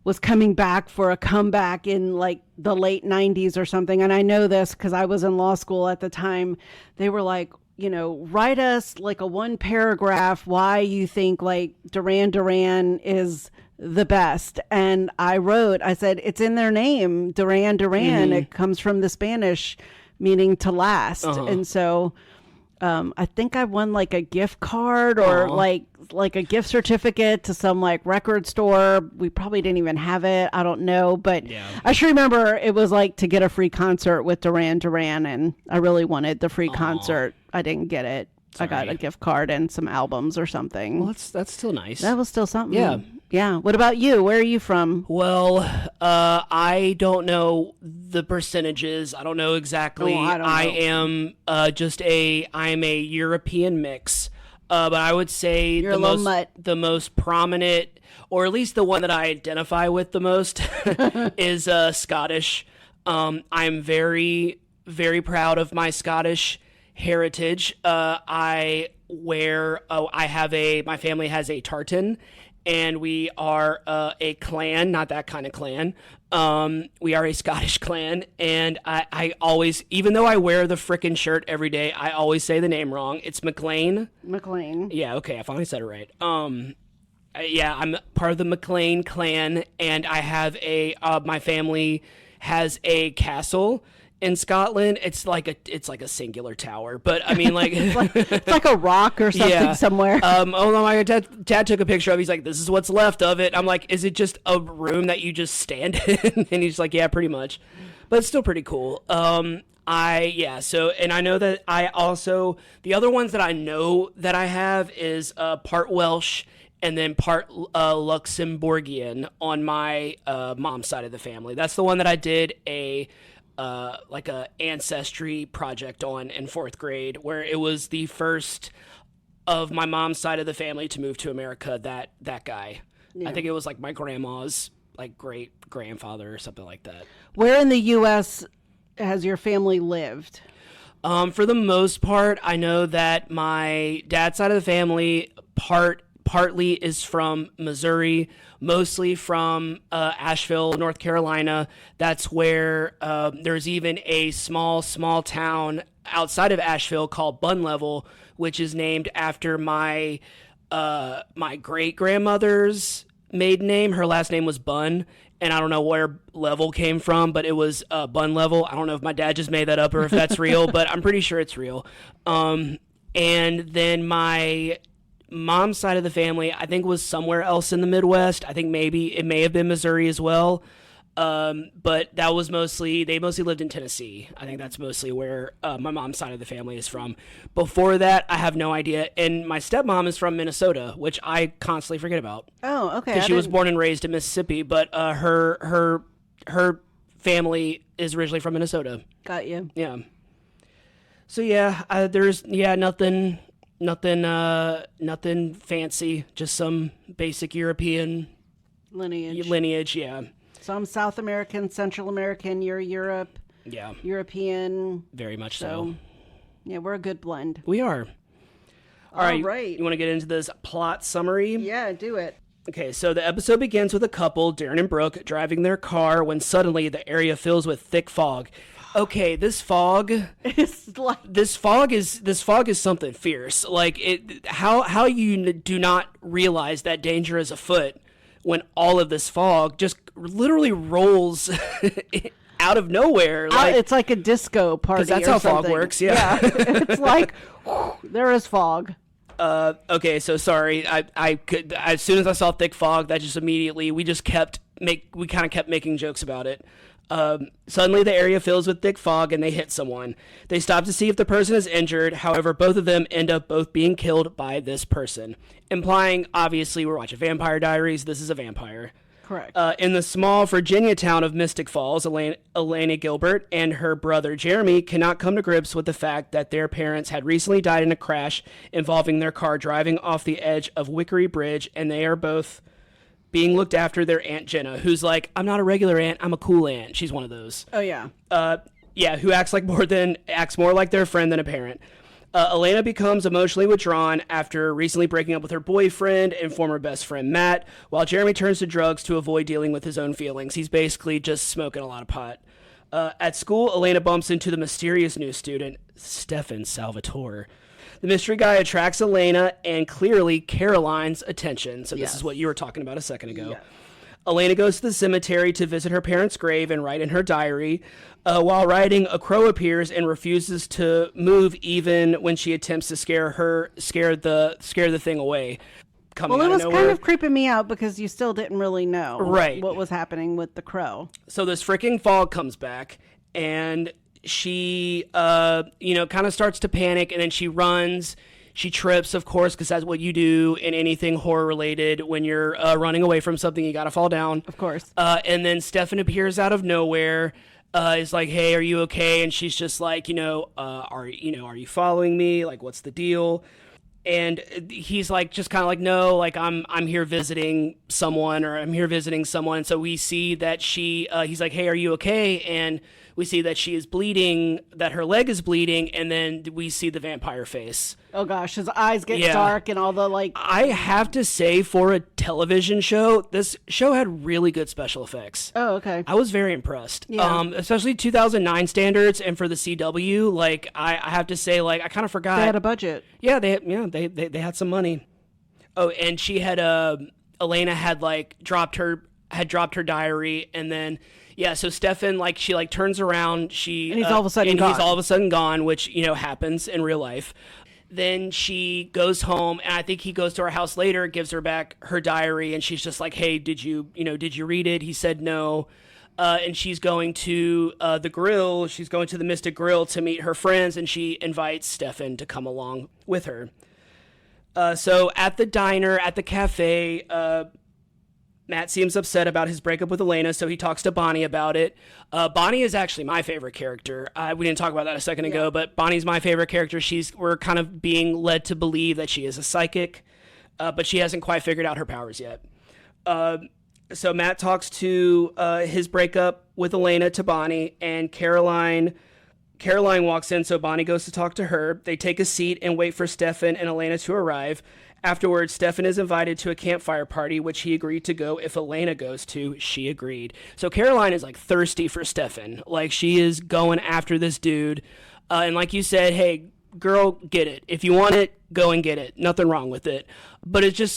was coming back for a comeback in like the late 90s or something. And I know this because I was in law school at the time. They were like, write us like a one paragraph why you think like Duran Duran is the best. And I said, it's in their name, Duran Duran. Mm-hmm. It comes from the Spanish meaning to last. And so I think I won like a gift card or like a gift certificate to some like record store. We probably didn't even have it. I don't know. But I sure remember it was like to get a free concert with Duran Duran, and I really wanted the free concert. I didn't get it. Sorry. I got a gift card and some albums or something.
Well, that's still nice.
That was still something.
Yeah.
Yeah. What about you? Where are you from?
Well, I don't know the percentages. I don't know exactly. I am I'm a European mix. But I would say the most prominent, or at least the one that I identify with the most, is Scottish. I'm very very proud of my Scottish heritage. My family has a tartan, and we are a clan, not that kind of clan. We are a Scottish clan, and I always, even though I wear the frickin' shirt every day, I always say the name wrong. It's McLean.
McLean.
Yeah, okay, I finally said it right. Yeah, I'm part of the McLean clan, and I have my family has a castle in Scotland. It's like a singular tower, but I mean, like
It's like a rock or something somewhere.
My dad took a picture of it. He's like, this is what's left of it. I'm like, is it just a room that you just stand in? And he's like, yeah, pretty much, but it's still pretty cool. And I know that I also, the other ones that I know that I have is part Welsh and then part Luxembourgian on my mom's side of the family. That's the one that I did a ancestry project on in 4th grade, where it was the first of my mom's side of the family to move to America. That guy, yeah. I think it was like my grandma's like great grandfather or something like that.
Where in the U.S. has your family lived?
For the most part, I know that my dad's side of the family partly is from Missouri, mostly from Asheville, North Carolina. That's where there's even a small town outside of Asheville called Bun Level, which is named after my great grandmother's maiden name. Her last name was Bun, and I don't know where Level came from, but it was Bun Level. I don't know if my dad just made that up or if that's real, but I'm pretty sure it's real. And then my mom's side of the family, I think, was somewhere else in the Midwest. I think maybe it may have been Missouri as well. But that was they mostly lived in Tennessee. I think that's mostly where my mom's side of the family is from. Before that, I have no idea. And my stepmom is from Minnesota, which I constantly forget about.
Oh, okay.
Because she was born and raised in Mississippi, but her family is originally from Minnesota.
Got you.
Yeah. So yeah, there's nothing fancy, just some basic European lineage, yeah.
Some South American, Central American, you're Europe.
Yeah.
European.
Very much so.
Yeah, we're a good blend.
We are. All right. You want to get into this plot summary?
Yeah, do it.
Okay, so the episode begins with a couple, Darren and Brooke, driving their car when suddenly the area fills with thick fog. Okay, this fog is something fierce. Like how you do not realize that danger is afoot when all of this fog just literally rolls out of nowhere. Like,
it's like a disco party.
'Cause that's how fog works. Yeah,
it's like there is fog.
Okay, so sorry. I could, as soon as I saw thick fog, that just immediately we kind of kept making jokes about it. Suddenly the area fills with thick fog and they hit someone. They stop to see if the person is injured. However, both of them end up both being killed by this person, implying, obviously, we're watching Vampire Diaries. This is a vampire.
Correct.
In the small Virginia town of Mystic Falls, Elena Gilbert and her brother Jeremy cannot come to grips with the fact that their parents had recently died in a crash involving their car driving off the edge of Wickery Bridge, and they are both being looked after their Aunt Jenna, who's like, I'm not a regular aunt, I'm a cool aunt. She's one of those.
Oh, yeah.
Who acts more like their friend than a parent. Elena becomes emotionally withdrawn after recently breaking up with her boyfriend and former best friend Matt, while Jeremy turns to drugs to avoid dealing with his own feelings. He's basically just smoking a lot of pot. At school, Elena bumps into the mysterious new student, Stefan Salvatore. The mystery guy attracts Elena and clearly Caroline's attention. So this is what you were talking about a second ago. Yeah. Elena goes to the cemetery to visit her parents' grave and write in her diary. While writing, a crow appears and refuses to move even when she attempts to scare the thing away. It
was kind of creeping me out because you still didn't really know what was happening with the crow.
So this freaking fog comes back and she, kind of starts to panic, and then she runs. She trips, of course, because that's what you do in anything horror-related. When you're running away from something, you got to fall down.
Of course.
And then Stefan appears out of nowhere. Is like, hey, are you okay? And she's just like, are you following me? Like, what's the deal? And he's like, just kind of like, no, like I'm here visiting someone, or I'm here visiting someone. So we see that he's like, hey, are you okay? And we see that she is bleeding, that her leg is bleeding, and then we see the vampire face.
Oh gosh, his eyes get dark and all the like.
I have to say, for a television show, this show had really good special effects.
Oh, okay.
I was very impressed.
Yeah.
Especially 2009 standards, and for the CW, like I have to say, like I kind of forgot
They had a budget.
Yeah, they had some money. Oh, and she had Elena had like dropped her diary, and then so Stefan like she like turns around, and he's all of a sudden gone, which happens in real life. Then she goes home, and I think he goes to her house later, gives her back her diary, and she's just like, "Hey, did you read it?" He said no. And she's going to the grill. She's going to the Mystic Grill to meet her friends, and she invites Stefan to come along with her. So at the diner, at the cafe, Matt seems upset about his breakup with Elena, so he talks to Bonnie about it. Bonnie is actually my favorite character. We didn't talk about that a second ago, but Bonnie's my favorite character. We're kind of being led to believe that she is a psychic, but she hasn't quite figured out her powers yet. So Matt talks to his breakup with Elena to Bonnie, and Caroline walks in, so Bonnie goes to talk to her. They take a seat and wait for Stefan and Elena to arrive. Afterwards, Stefan is invited to a campfire party, which he agreed to go if Elena goes to. She agreed. So Caroline is like thirsty for Stefan. Like she is going after this dude. And like you said, hey, girl, get it. If you want it, go and get it. Nothing wrong with it. But it just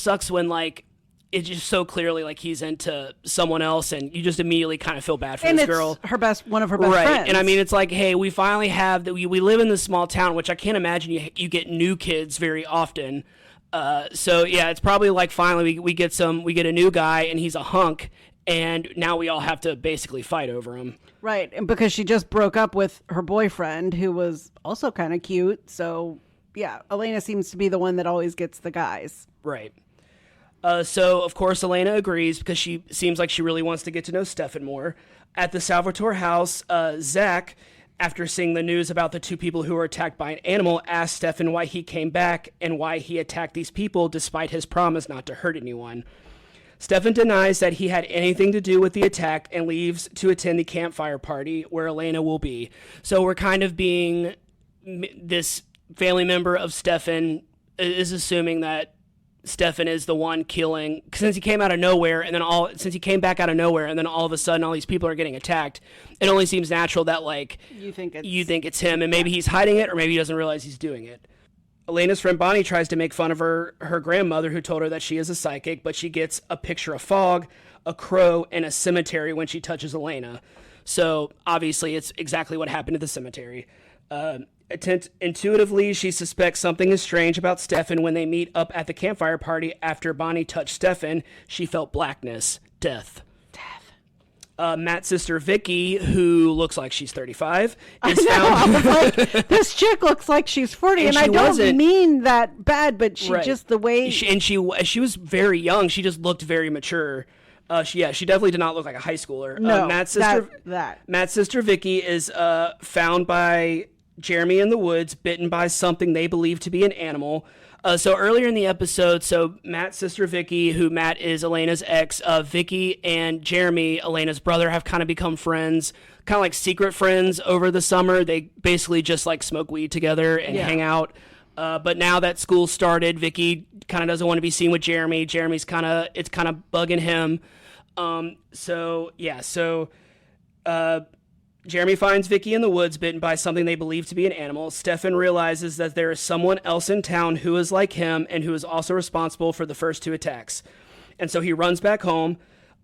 sucks when like, it's just so clearly like he's into someone else, and you just immediately kind of feel bad for this girl.
One of her best friends.
And I mean, it's like, hey, we finally have that. We live in this small town, which I can't imagine you get new kids very often. So yeah, it's probably like finally we get a new guy, and he's a hunk, and now we all have to basically fight over him.
Right, and because she just broke up with her boyfriend, who was also kind of cute. So yeah, Elena seems to be the one that always gets the guys.
Right. So, of course, Elena agrees because she seems like she really wants to get to know Stefan more. At the Salvatore house, Zach, after seeing the news about the two people who were attacked by an animal, asked Stefan why he came back and why he attacked these people despite his promise not to hurt anyone. Stefan denies that he had anything to do with the attack and leaves to attend the campfire party where Elena will be. So we're kind of being, this family member of Stefan is assuming that Stefan is the one killing, since he came out of nowhere, and then since he came back out of nowhere, and then all of a sudden all these people are getting attacked. It only seems natural that like you think it's him, and maybe he's hiding it, or maybe he doesn't realize he's doing it. Elena's friend Bonnie tries to make fun of her grandmother, who told her that she is a psychic, but she gets a picture of fog, a crow, and a cemetery when she touches Elena. So obviously it's exactly what happened at the cemetery. Intuitively, she suspects something is strange about Stefan. When they meet up at the campfire party after Bonnie touched Stefan, she felt blackness, death. Matt's sister Vicky, who looks like she's 35, is found.
I was like, this chick looks like she's 40, and I don't mean that bad, but she just the way
she was very young. She just looked very mature. She definitely did not look like a high schooler.
No,
Matt's sister Vicky is found by Jeremy in the woods, bitten by something they believe to be an animal. So earlier in the episode, Matt's sister Vicky, who Matt is Elena's ex, Vicky and Jeremy, Elena's brother, have kind of become friends, kind of like secret friends over the summer. They basically just like smoke weed together and hang out. But now that school started, Vicky kind of doesn't want to be seen with Jeremy. It's kind of bugging him. Jeremy finds Vicky in the woods, bitten by something they believe to be an animal. Stefan realizes that there is someone else in town who is like him and who is also responsible for the first two attacks. And so he runs back home.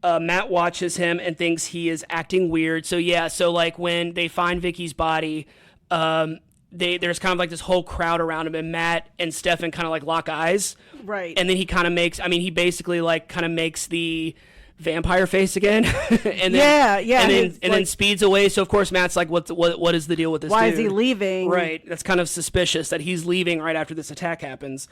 Matt watches him and thinks he is acting weird. So like when they find Vicky's body, there's kind of like this whole crowd around him, and Matt and Stefan kind of like lock eyes.
Right.
And then he kind of makes the vampire face again, and then speeds away. So of course Matt's like, what is the deal with this
why
dude?
Is he leaving?
Right, that's kind of suspicious that he's leaving right after this attack happens.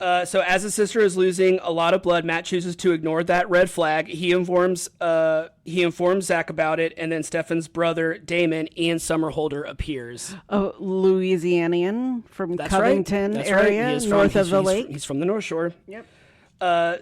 So as his sister is losing a lot of blood, Matt chooses to ignore that red flag. He informs Zach about it, and then Stefan's brother Damon, Ian Somerhalder, appears.
Oh, Louisianian from Covington area, north of the lake.
He's from the North Shore.
Yep.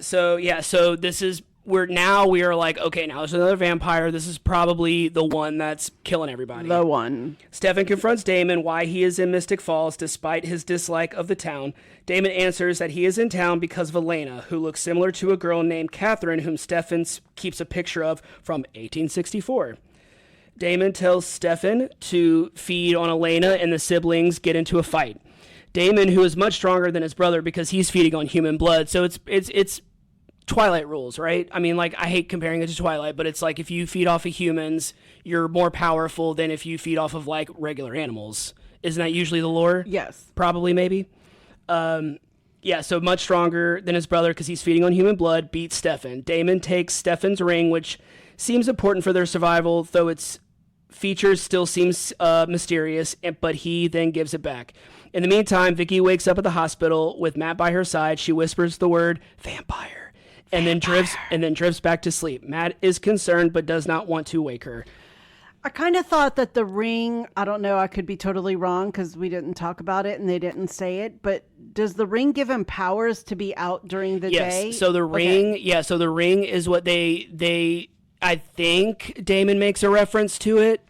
So this is we are like, okay, now there's another vampire. This is probably the one that's killing everybody.
The one.
Stefan confronts Damon why he is in Mystic Falls despite his dislike of the town. Damon answers that he is in town because of Elena, who looks similar to a girl named Catherine, whom Stefan keeps a picture of from 1864. Damon tells Stefan to feed on Elena, and the siblings get into a fight. Damon, who is much stronger than his brother because he's feeding on human blood, so it's Twilight rules, right? I mean, like, I hate comparing it to Twilight, but it's like if you feed off of humans, you're more powerful than if you feed off of, like, regular animals. Isn't that usually the lore?
Yes.
Probably, maybe. Yeah, so much stronger than his brother because he's feeding on human blood, beats Stefan. Damon takes Stefan's ring, which seems important for their survival, though its features still seems mysterious, but he then gives it back. In the meantime, Vicky wakes up at the hospital with Matt by her side. She whispers the word vampire. And then drifts back to sleep. Matt is concerned but does not want to wake her.
I kind of thought that the ring, I don't know, I could be totally wrong because we didn't talk about it and they didn't say it, but does the ring give him powers to be out during the day?
Yes. So the ring, so the ring is what they I think Damon makes a reference to it.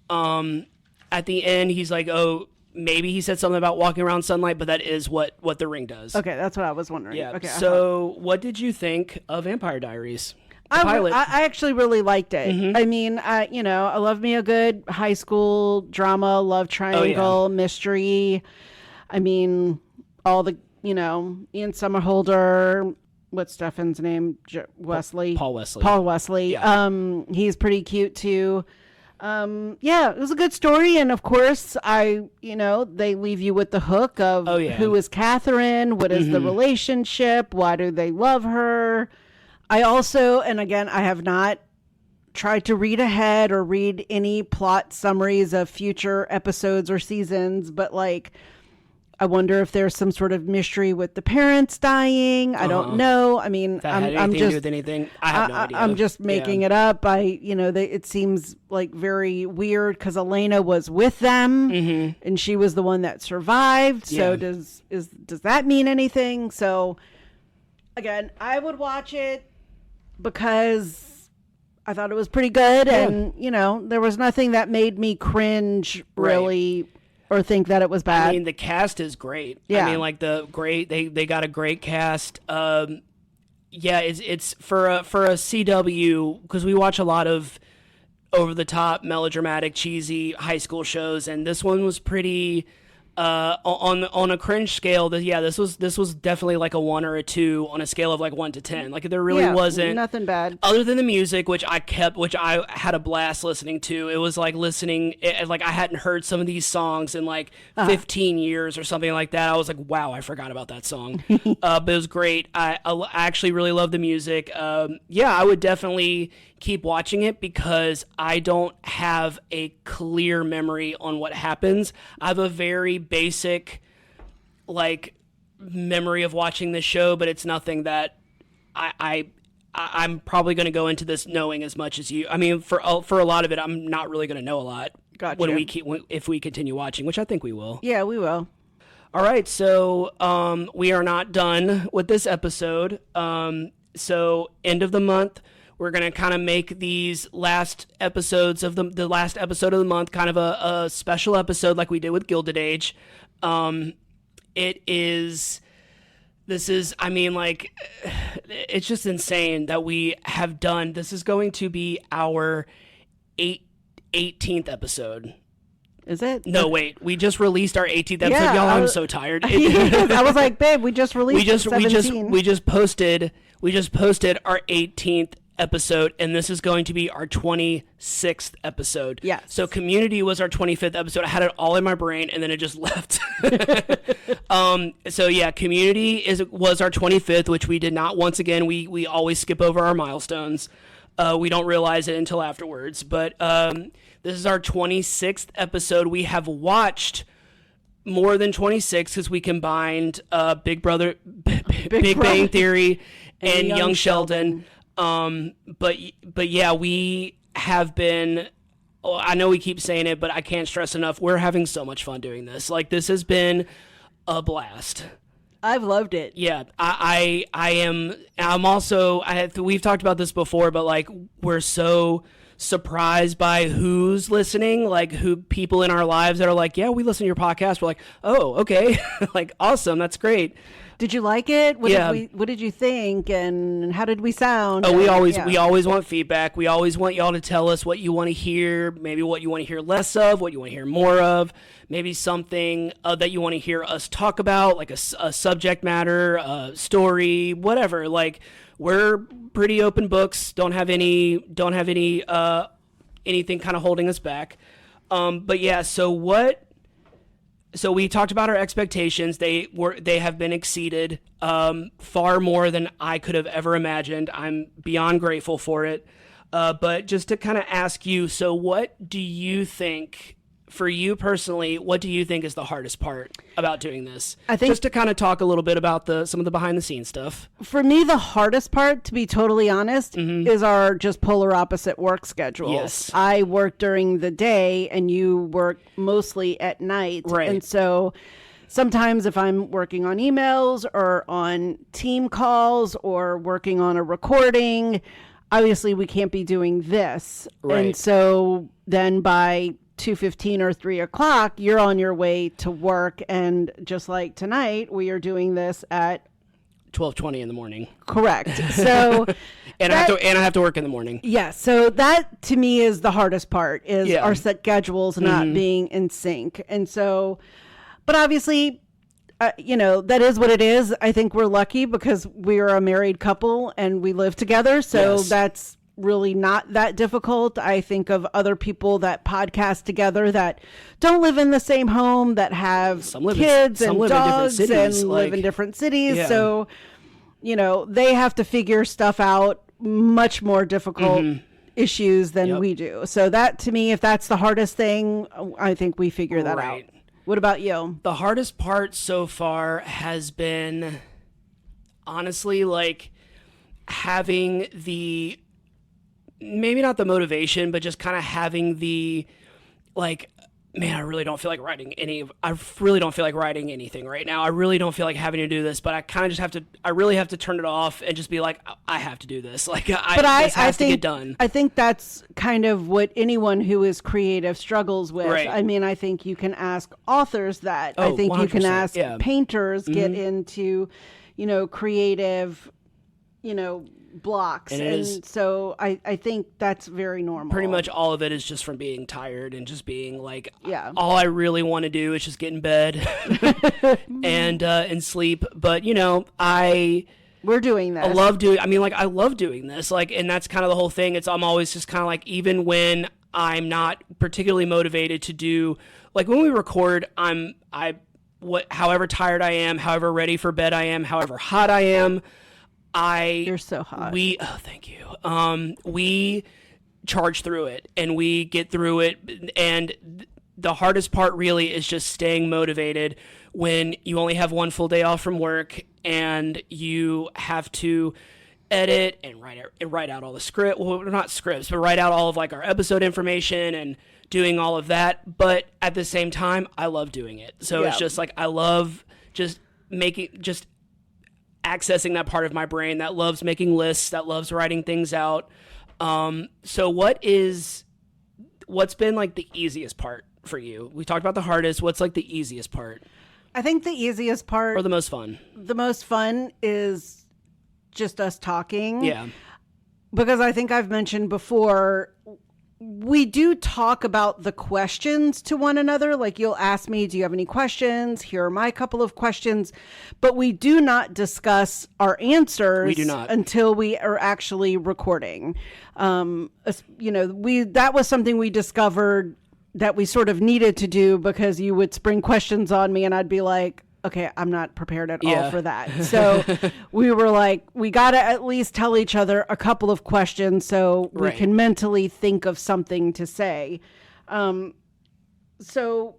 At the end, he's like, oh, maybe he said something about walking around sunlight, but that is what the ring does.
Okay, that's what I was wondering.
Yeah.
Okay.
So what did you think of Vampire Diaries?
I actually really liked it.
Mm-hmm.
I mean, I love me a good high school drama, love triangle, mystery. I mean, all the, Ian Somerhalder, what's Stefan's name? Wesley?
Paul Wesley.
Paul Wesley.
Yeah.
He's pretty cute too. It was a good story. And of course, they leave you with the hook of who is Catherine? What is the relationship? Why do they love her? I also, and again, I have not tried to read ahead or read any plot summaries of future episodes or seasons, but like, I wonder if there's some sort of mystery with the parents dying. I don't know. I mean,
I'm just to do with anything. I have no idea.
I'm just making it up. It seems like very weird because Elena was with them and she was the one that survived. So does that mean anything? So again, I would watch it because I thought it was pretty good, and there was nothing that made me cringe really. Or think that it was bad.
I mean, the cast is great.
Yeah.
I mean, like they got a great cast. It's for a CW, because we watch a lot of over the top, melodramatic, cheesy high school shows, and this one was pretty on a cringe scale. This was definitely like a 1 or a 2 on a scale of like 1 to 10. Like there really wasn't
nothing bad
other than the music, which I had a blast listening to. It was like like I hadn't heard some of these songs in like 15 years or something like that. I was like, wow, I forgot about that song. But it was great. I actually really love the music. I would definitely keep watching it because I don't have a clear memory on what happens. I have a very basic memory of watching this show, but it's nothing that I'm probably going to go into this knowing as much as you. I mean, for a lot of it, I'm not really going to know a lot.
Gotcha.
If we continue watching, which I think we will.
Yeah, we will.
All right, so we are not done with this episode. So end of the month, we're going to kind of make these last episodes of the last episode of the month kind of a special episode like we did with Gilded Age. It's just insane that we have done, this is going to be our 18th episode.
Is it?
No, wait. We just released our 18th episode.
Yeah,
Y'all, I'm so tired.
I was like, babe, we just released 17.
We just posted our 18th episode, and this is going to be our 26th episode.
Yeah.
So Community was our 25th episode. I had it all in my brain, and then it just left. Community was our 25th, which we did not. Once again, we always skip over our milestones. We don't realize it until afterwards. But this is our 26th episode. We have watched more than 26 because we combined Big Bang Theory and Young Sheldon. But yeah, we have been, I know we keep saying it, but I can't stress enough, we're having so much fun doing this. Like, this has been a blast.
I've loved it.
Yeah, I'm also, we've talked about this before, but like, we're so surprised by who's listening, like who people in our lives that are like, yeah, we listen to your podcast. We're like, oh, okay. Like, awesome. That's great.
Did you like it? What did you think? And how did we sound?
Oh, we always want feedback. We always want y'all to tell us what you want to hear, maybe what you want to hear less of, what you want to hear more of, maybe something that you want to hear us talk about, like a subject matter, a story, whatever. Like, we're pretty open books. Don't have any anything kind of holding us back. But yeah, so we talked about our expectations. They have been exceeded far more than I could have ever imagined. I'm beyond grateful for it. But just to kind of ask you, so what do you think, for you personally, what do you think is the hardest part about doing this?
I think,
just to kind of talk a little bit about some of the behind the scenes stuff.
For me, the hardest part, to be totally honest, is our just polar opposite work schedules.
Yes.
I work during the day and you work mostly at night.
Right.
And so sometimes if I'm working on emails or on team calls or working on a recording, obviously we can't be doing this.
Right.
And so then by 2:15 or 3 o'clock, you're on your way to work. And just like tonight, we are doing this at
12:20 in the morning.
Correct. So
I have to work in the morning.
Yeah. So that to me is the hardest part, is our schedules not being in sync. And so, but obviously, that is what it is. I think we're lucky because we are a married couple and we live together. So that's really not that difficult. I think of other people that podcast together that don't live in the same home, that have kids and dogs and live in different cities. Yeah. So, they have to figure stuff out, much more difficult issues than we do. So that, to me, if that's the hardest thing, I think we figure that out. What about you?
The hardest part so far has been, honestly, like having the, maybe not the motivation, but just kind of having the, like, man, I really don't feel like writing anything right now. I really don't feel like having to do this, but I kind of just have to, I really have to turn it off and just be like, I have to do this. Like, this has to get done.
I think that's kind of what anyone who is creative struggles with.
Right.
I mean, I think you can ask authors that.
Oh,
I think
100%.
you can ask painters get into, creative, blocks. And so I think that's very normal.
Pretty much all of it is just from being tired and just being like, all I really want to do is just get in bed and sleep. But,
we're doing this.
I love doing this. Like, and that's kind of the whole thing. I'm always just kind of like, even when I'm not particularly motivated to do, like when we record, however tired I am, however ready for bed I am, however hot I am,
You're so hot.
Thank you. We charge through it and we get through it. And the hardest part really is just staying motivated when you only have one full day off from work and you have to edit and write out all the script. Well, not scripts, but write out all of like our episode information and doing all of that. But at the same time, I love doing it. So it's just like, I love just accessing that part of my brain that loves making lists, that loves writing things out. So what's been like the easiest part for you? We talked about the hardest. What's like the easiest part?
I think the easiest part,
or the most fun?
The most fun is just us talking.
Yeah.
Because I think I've mentioned before, we do talk about the questions to one another. Like, you'll ask me, do you have any questions? Here are my couple of questions. But we do not discuss our answers.
We do not.
Until we are actually recording. That was something we discovered that we sort of needed to do, because you would spring questions on me and I'd be like, okay, I'm not prepared at all for that. So we were like, we got to at least tell each other a couple of questions so we can mentally think of something to say. So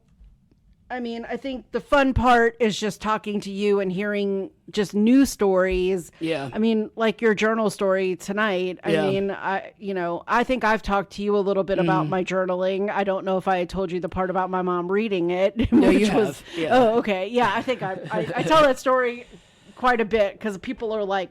I mean, I think the fun part is just talking to you and hearing just new stories.
Yeah.
I mean, like your journal story tonight. I mean, I think I've talked to you a little bit about my journaling. I don't know if I had told you the part about my mom reading it.
No,
which
you have.
was,
Yeah.
Oh, okay. Yeah, I think I tell that story quite a bit because people are like,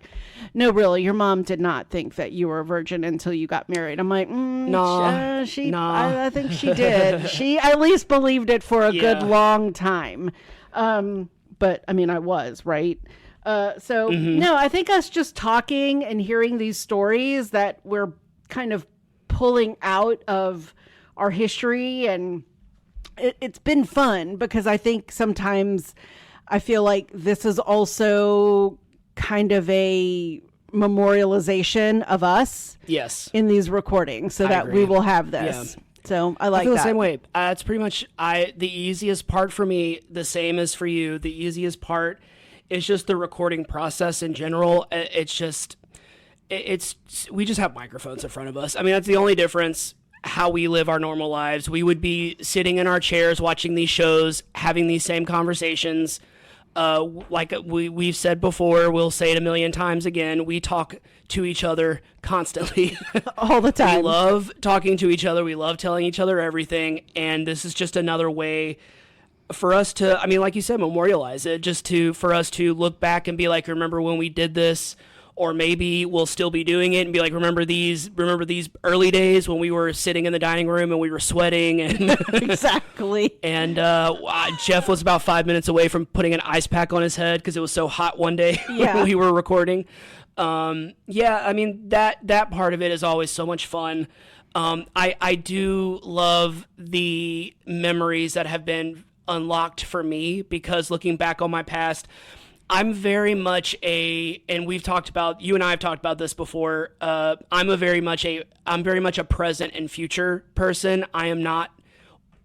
no, really, your mom did not think that you were a virgin until you got married. I'm like,
Nah.
I think she did. She at least believed it for a good long time. But I mean, I was, right? No, I think us just talking and hearing these stories that we're kind of pulling out of our history, and it's been fun because I think sometimes I feel like this is also kind of a memorialization of us.
Yes.
In these recordings, so that we will have this. Yeah. So I like that.
I feel the same way. It's pretty much the easiest part for me, the same as for you. The easiest part is just the recording process in general. We just have microphones in front of us. I mean, that's the only difference. How we live our normal lives. We would be sitting in our chairs watching these shows, having these same conversations. Like we've said before, we'll say it a million times again. We talk to each other constantly.
All the time.
We love talking to each other. We love telling each other everything. And this is just another way for us to, I mean, like you said, memorialize it, for us to look back and be like, remember when we did this? Or maybe we'll still be doing it and be like, remember these early days when we were sitting in the dining room and we were sweating and
exactly.
And Jeff was about 5 minutes away from putting an ice pack on his head because it was so hot one day when we were recording. I mean that part of it is always so much fun. I do love the memories that have been unlocked for me because looking back on my past, I'm very much and we've talked about, you and I have talked about this before. I'm very much a present and future person. I am not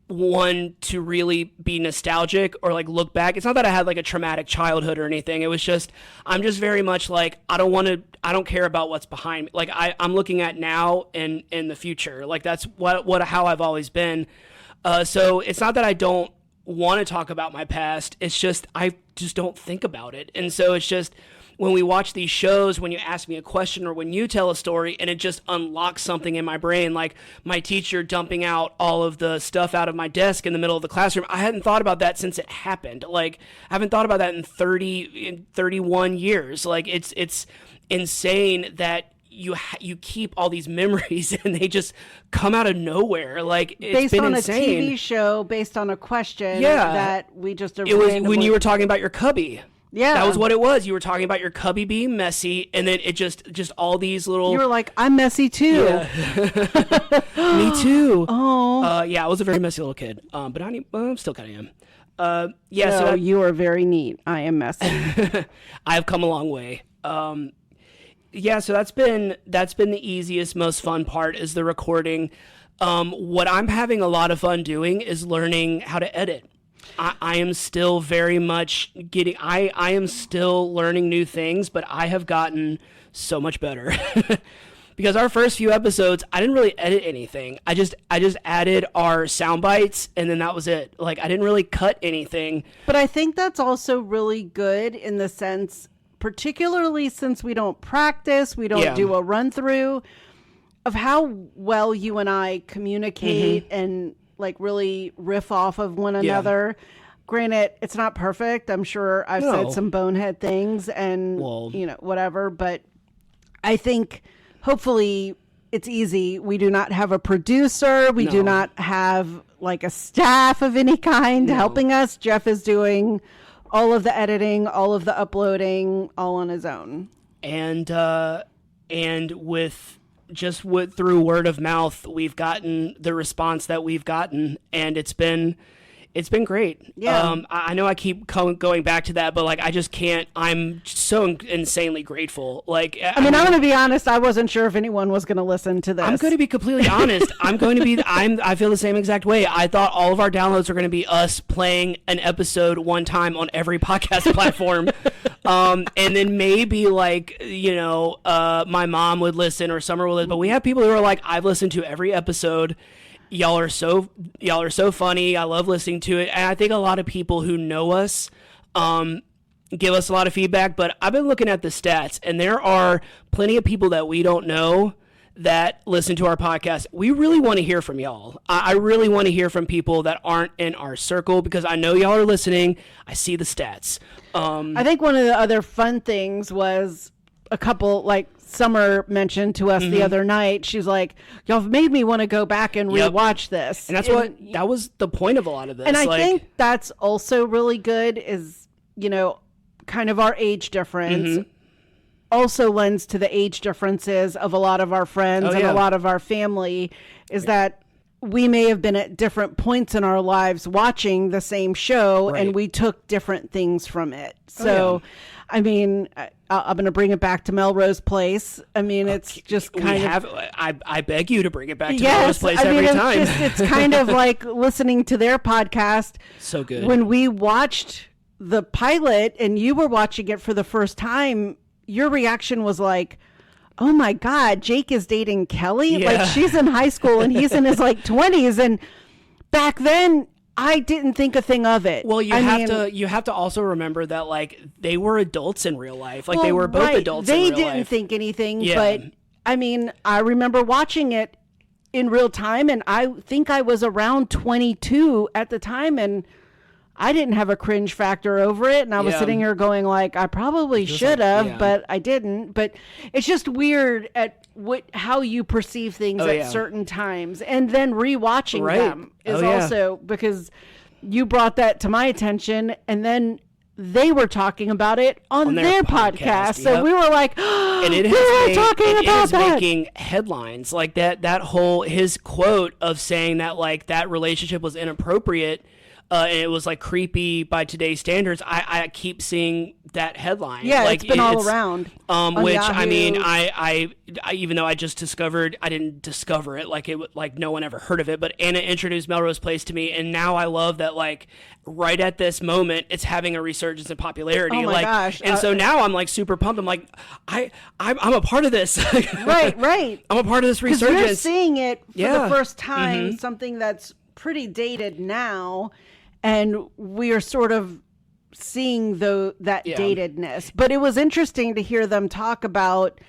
one to really be nostalgic or like look back. It's not that I had like a traumatic childhood or anything. It was just, I'm just very much like, I don't care about what's behind me. Like I'm looking at now and in the future. Like that's how I've always been. So it's not that I don't want to talk about my past. It's just I just don't think about it. And so it's just when we watch these shows, when you ask me a question or when you tell a story and it just unlocks something in my brain, like my teacher dumping out all of the stuff out of my desk in the middle of the classroom. I hadn't thought about that since it happened. Like I haven't thought about that in 31 years. Like it's insane that you keep all these memories and they just come out of nowhere. Like it's
based
been
on
insane.
A TV show, based on a question that we just
it was when you were talking about your cubby.
Yeah,
that was what it was. You were talking about your cubby being messy, and then it just all these little.
You were like, I'm messy too.
Yeah. Me too.
Oh,
I was a very messy little kid. But I'm still kind of am.
No,
so
you are very neat. I am messy.
I have come a long way. So that's been the easiest, most fun part is the recording. What I'm having a lot of fun doing is learning how to edit. I am still very much I am still learning new things, but I have gotten so much better. Because our first few episodes, I didn't really edit anything. I just added our sound bites and then that was it. Like I didn't really cut anything.
But I think that's also really good in the sense, particularly since we don't practice, we don't do a run through of how well you and I communicate and like really riff off of one another. Granted, it's not perfect. I'm sure I've said some bonehead things and whatever, but I think hopefully it's easy. We do not have a producer. We do not have like a staff of any kind helping us. Jeff is doing all of the editing, all of the uploading, all on his own. And
through word of mouth, we've gotten the response that we've gotten, and it's been great.
Yeah.
I know I keep going back to that, but like I just can't. I'm so insanely grateful. Like
I mean, I'm going to be honest. I wasn't sure if anyone was going to listen to this.
I'm going to be completely honest. I feel the same exact way. I thought all of our downloads were going to be us playing an episode one time on every podcast platform. And then maybe like, my mom would listen or Summer would listen, but we have people who are like, I've listened to every episode Y'all are so funny. I love listening to it. And I think a lot of people who know us give us a lot of feedback, but I've been looking at the stats, and there are plenty of people that we don't know that listen to our podcast. We really want to hear from y'all. I really want to hear from people that aren't in our circle, because I know y'all are listening. I see the stats.
I think one of the other fun things was a couple, like Summer mentioned to us the other night. She's like, y'all have made me want to go back and rewatch this.
And that was the point of a lot of this.
And I think that's also really good is, kind of our age difference also lends to the age differences of a lot of our friends and a lot of our family, is that we may have been at different points in our lives watching the same show, and we took different things from it. So, I mean, I'm going to bring it back to Melrose Place. I mean, it's just kind of...
I beg you to bring it back to Melrose Place every time.
It's kind of like listening to their podcast.
So good.
When we watched the pilot and you were watching it for the first time, your reaction was like, oh my God, Jake is dating Kelly?
Yeah.
Like, she's in high school and he's in his 20s. And back then, I didn't think a thing of it.
Well, you have to also remember that they were adults in real life. They were both adults in real life.
They didn't think anything, but I mean, I remember watching it in real time, and I think I was around 22 at the time, and I didn't have a cringe factor over it, and I was sitting here going I probably should have, but I didn't. But it's just weird at how you perceive things at certain times, and then rewatching them is also because you brought that to my attention, and then they were talking about it on their podcast. So we were like,
and it is making headlines like that. That whole his quote of saying that that relationship was inappropriate. And it was creepy by today's standards. I keep seeing that headline.
Yeah, it's been all around.
Which
Yahoo.
I mean, I even though I just discovered, I didn't discover it. No one ever heard of it. But Anna introduced Melrose Place to me, and now I love that. Right at this moment, it's having a resurgence in popularity.
Oh my gosh!
And so now I'm super pumped. I'm I'm a part of this.
right.
I'm a part of this resurgence.
Because you're seeing it for the first time, something that's pretty dated now. And we are sort of seeing that datedness. But it was interesting to hear them talk about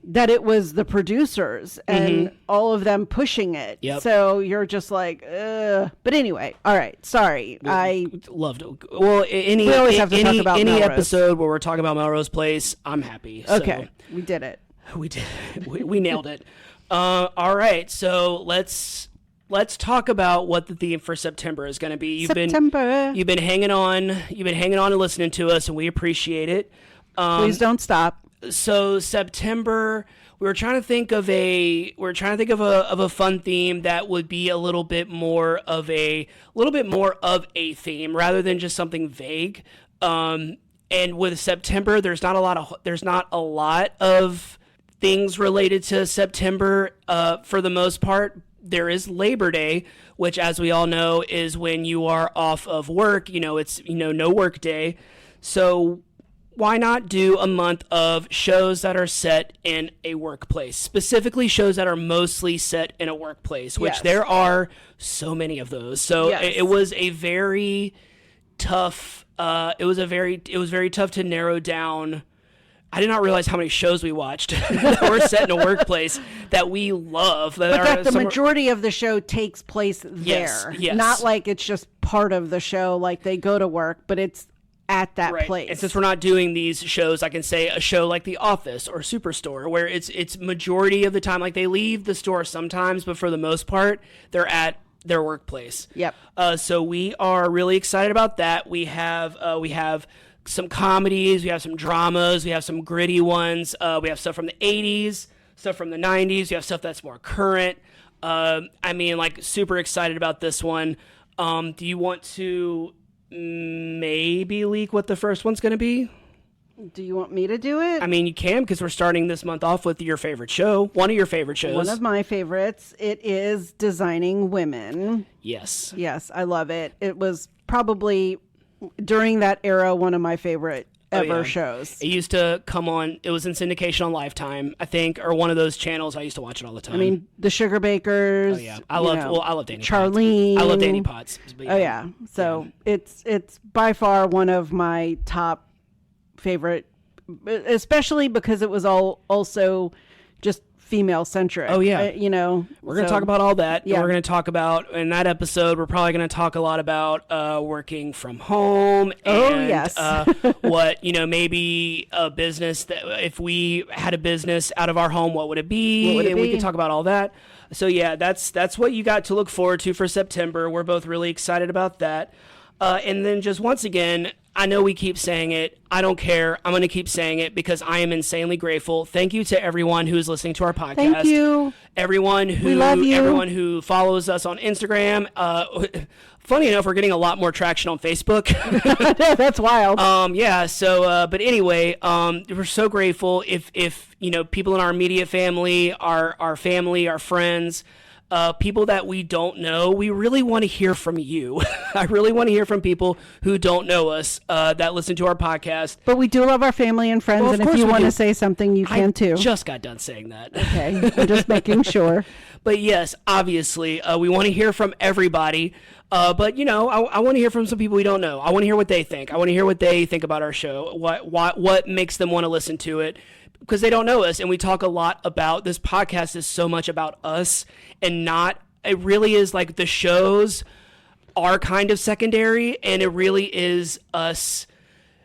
that it was the producers and all of them pushing it.
Yep.
So you're just ugh. But anyway, all right. Sorry. I
loved it. Well, we always have to talk about any episode where we're talking about Melrose Place, I'm happy.
Okay. So. We did it.
We did. We nailed it. All right. So let's talk about what the theme for September is going to be. You've been hanging on. You've been hanging on and listening to us, and we appreciate it.
Please don't stop.
So September, we were trying to think of a fun theme that would be a little bit more of a theme rather than just something vague. And with September, there's not a lot of things related to September for the most part. There is Labor Day, which, as we all know, is when you are off of work. It's no work day. So why not do a month of shows that are set in a workplace, specifically shows that are mostly set in a workplace, which there are so many of those. So it was a very tough. It was very tough to narrow down. I did not realize how many shows we watched that were set in a workplace that we love.
But the majority of the show takes place there.
Yes.
Not it's just part of the show, they go to work, but it's at that place.
And since we're not doing these shows, I can say a show like The Office or Superstore, where it's majority of the time, they leave the store sometimes, but for the most part, they're at their workplace.
Yep.
So we are really excited about that. We have some comedies, we have some dramas, we have some gritty ones, we have stuff from the 80s, stuff from the 90s, we have stuff that's more current. Super excited about this one. Do you want to maybe leak what the first one's going to be?
Do you want me to do it?
I mean, you can, because we're starting this month off with your favorite show, one of your favorite shows.
One of my favorites. It is Designing Women.
Yes,
I love it. It was probably... during that era, one of my favorite ever
yeah.
shows.
It used to come on. It was in syndication on Lifetime, I think, or one of those channels. I used to watch it all the time.
I mean, the Sugar Bakers.
oh yeah, I love Danny
Charlene.
Potts. I love Danny Potts. But
Oh yeah, so it's by far one of my top favorite, especially because it was all also just female centric.
Oh yeah, we're gonna talk about all that.
Yeah,
we're gonna talk about in that episode. We're probably gonna talk a lot about working from home. And, what maybe a business that if we had a business out of our home, what would it be? We can talk about all that. So yeah, that's what you got to look forward to for September. We're both really excited about that. And then just once again, I know we keep saying it. I don't care. I'm going to keep saying it because I am insanely grateful. Thank you to everyone who is listening to our podcast.
Thank you.
Everyone who follows us on Instagram. Funny enough, we're getting a lot more traction on Facebook.
That's wild.
Yeah. So, but anyway, we're so grateful if people in our immediate family, our family, our friends. People that we don't know, we really want to hear from you. I really want to hear from people who don't know us that listen to our podcast.
But we do love our family and friends, and if you want to say something, you can too.
I just got done saying that.
Okay, I'm just making sure.
But yes, obviously, we want to hear from everybody. But I want to hear from some people we don't know. I want to hear what they think. I want to hear what they think about our show. What makes them want to listen to it. Because they don't know us, and we talk a lot about this podcast is so much about us and it really is like the shows are kind of secondary, and it really is us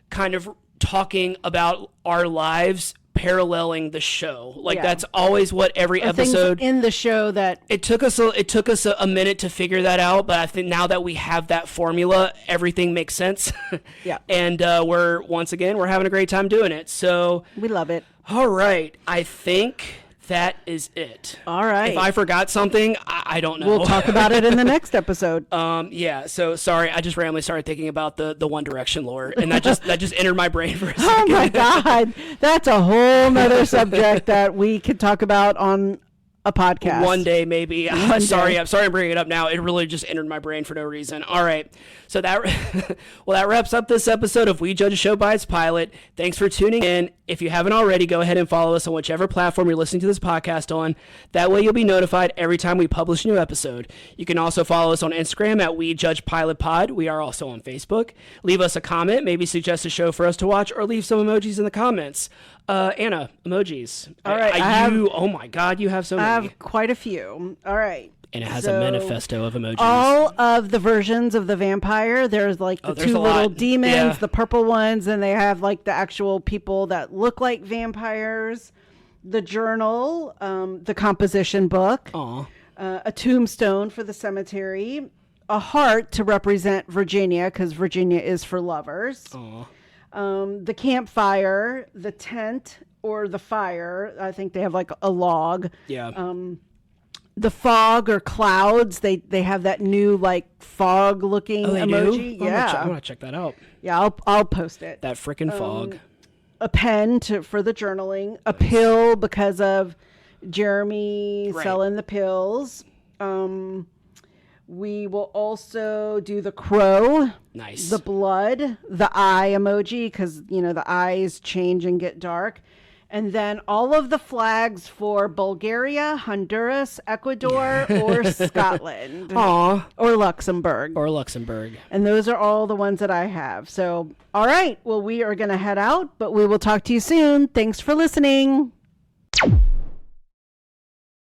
kind of talking about our lives paralleling the show. That's always what every episode
in the show that
it took us a minute to figure that out, but I think now that we have that formula, everything makes sense.
Yeah.
And we're having a great time doing it. So
we love it.
All right. I think that is it.
All right.
If I forgot something, I don't know.
We'll talk about it in the next episode.
Yeah. So sorry, I just randomly started thinking about the One Direction lore, and that just entered my brain for a second.
Oh my God, that's a whole nother subject that we could talk about on a podcast
one day, maybe. I'm sorry I'm bringing it up now. It really just entered my brain for no reason. All right, so that wraps up this episode of We Judge a Show by its pilot. Thanks for tuning in. If you haven't already, go ahead and follow us on whichever platform you're listening to this podcast on. That way you'll be notified every time we publish a new episode. You can also follow us on Instagram at We Judge Pilot Pod. We are also on Facebook. Leave us a comment, maybe suggest a show for us to watch, or leave some emojis in the comments. Anna, emojis.
All right.
Oh my God, you have so many.
I have quite a few. All right.
And it has a manifesto of emojis.
All of the versions of the vampire. There's like the two little demons, the purple ones, and they have like the actual people that look like vampires. The journal, the composition book, a tombstone for the cemetery, a heart to represent Virginia because Virginia is for lovers. The campfire, the tent or the fire. I think they have like a log.
Yeah.
The fog or clouds. They have that new like fog looking emoji.
Do?
Yeah.
I'm gonna check that out.
Yeah, I'll post it.
That frickin' fog.
A pen for the journaling. A pill because of Jeremy selling the pills. We will also do the crow.
Nice.
The blood, the eye emoji, because, the eyes change and get dark. And then all of the flags for Bulgaria, Honduras, Ecuador, or Scotland.
Aw.
Or Luxembourg.
And
those are all the ones that I have. So, all right. Well, we are going to head out, but we will talk to you soon. Thanks for listening.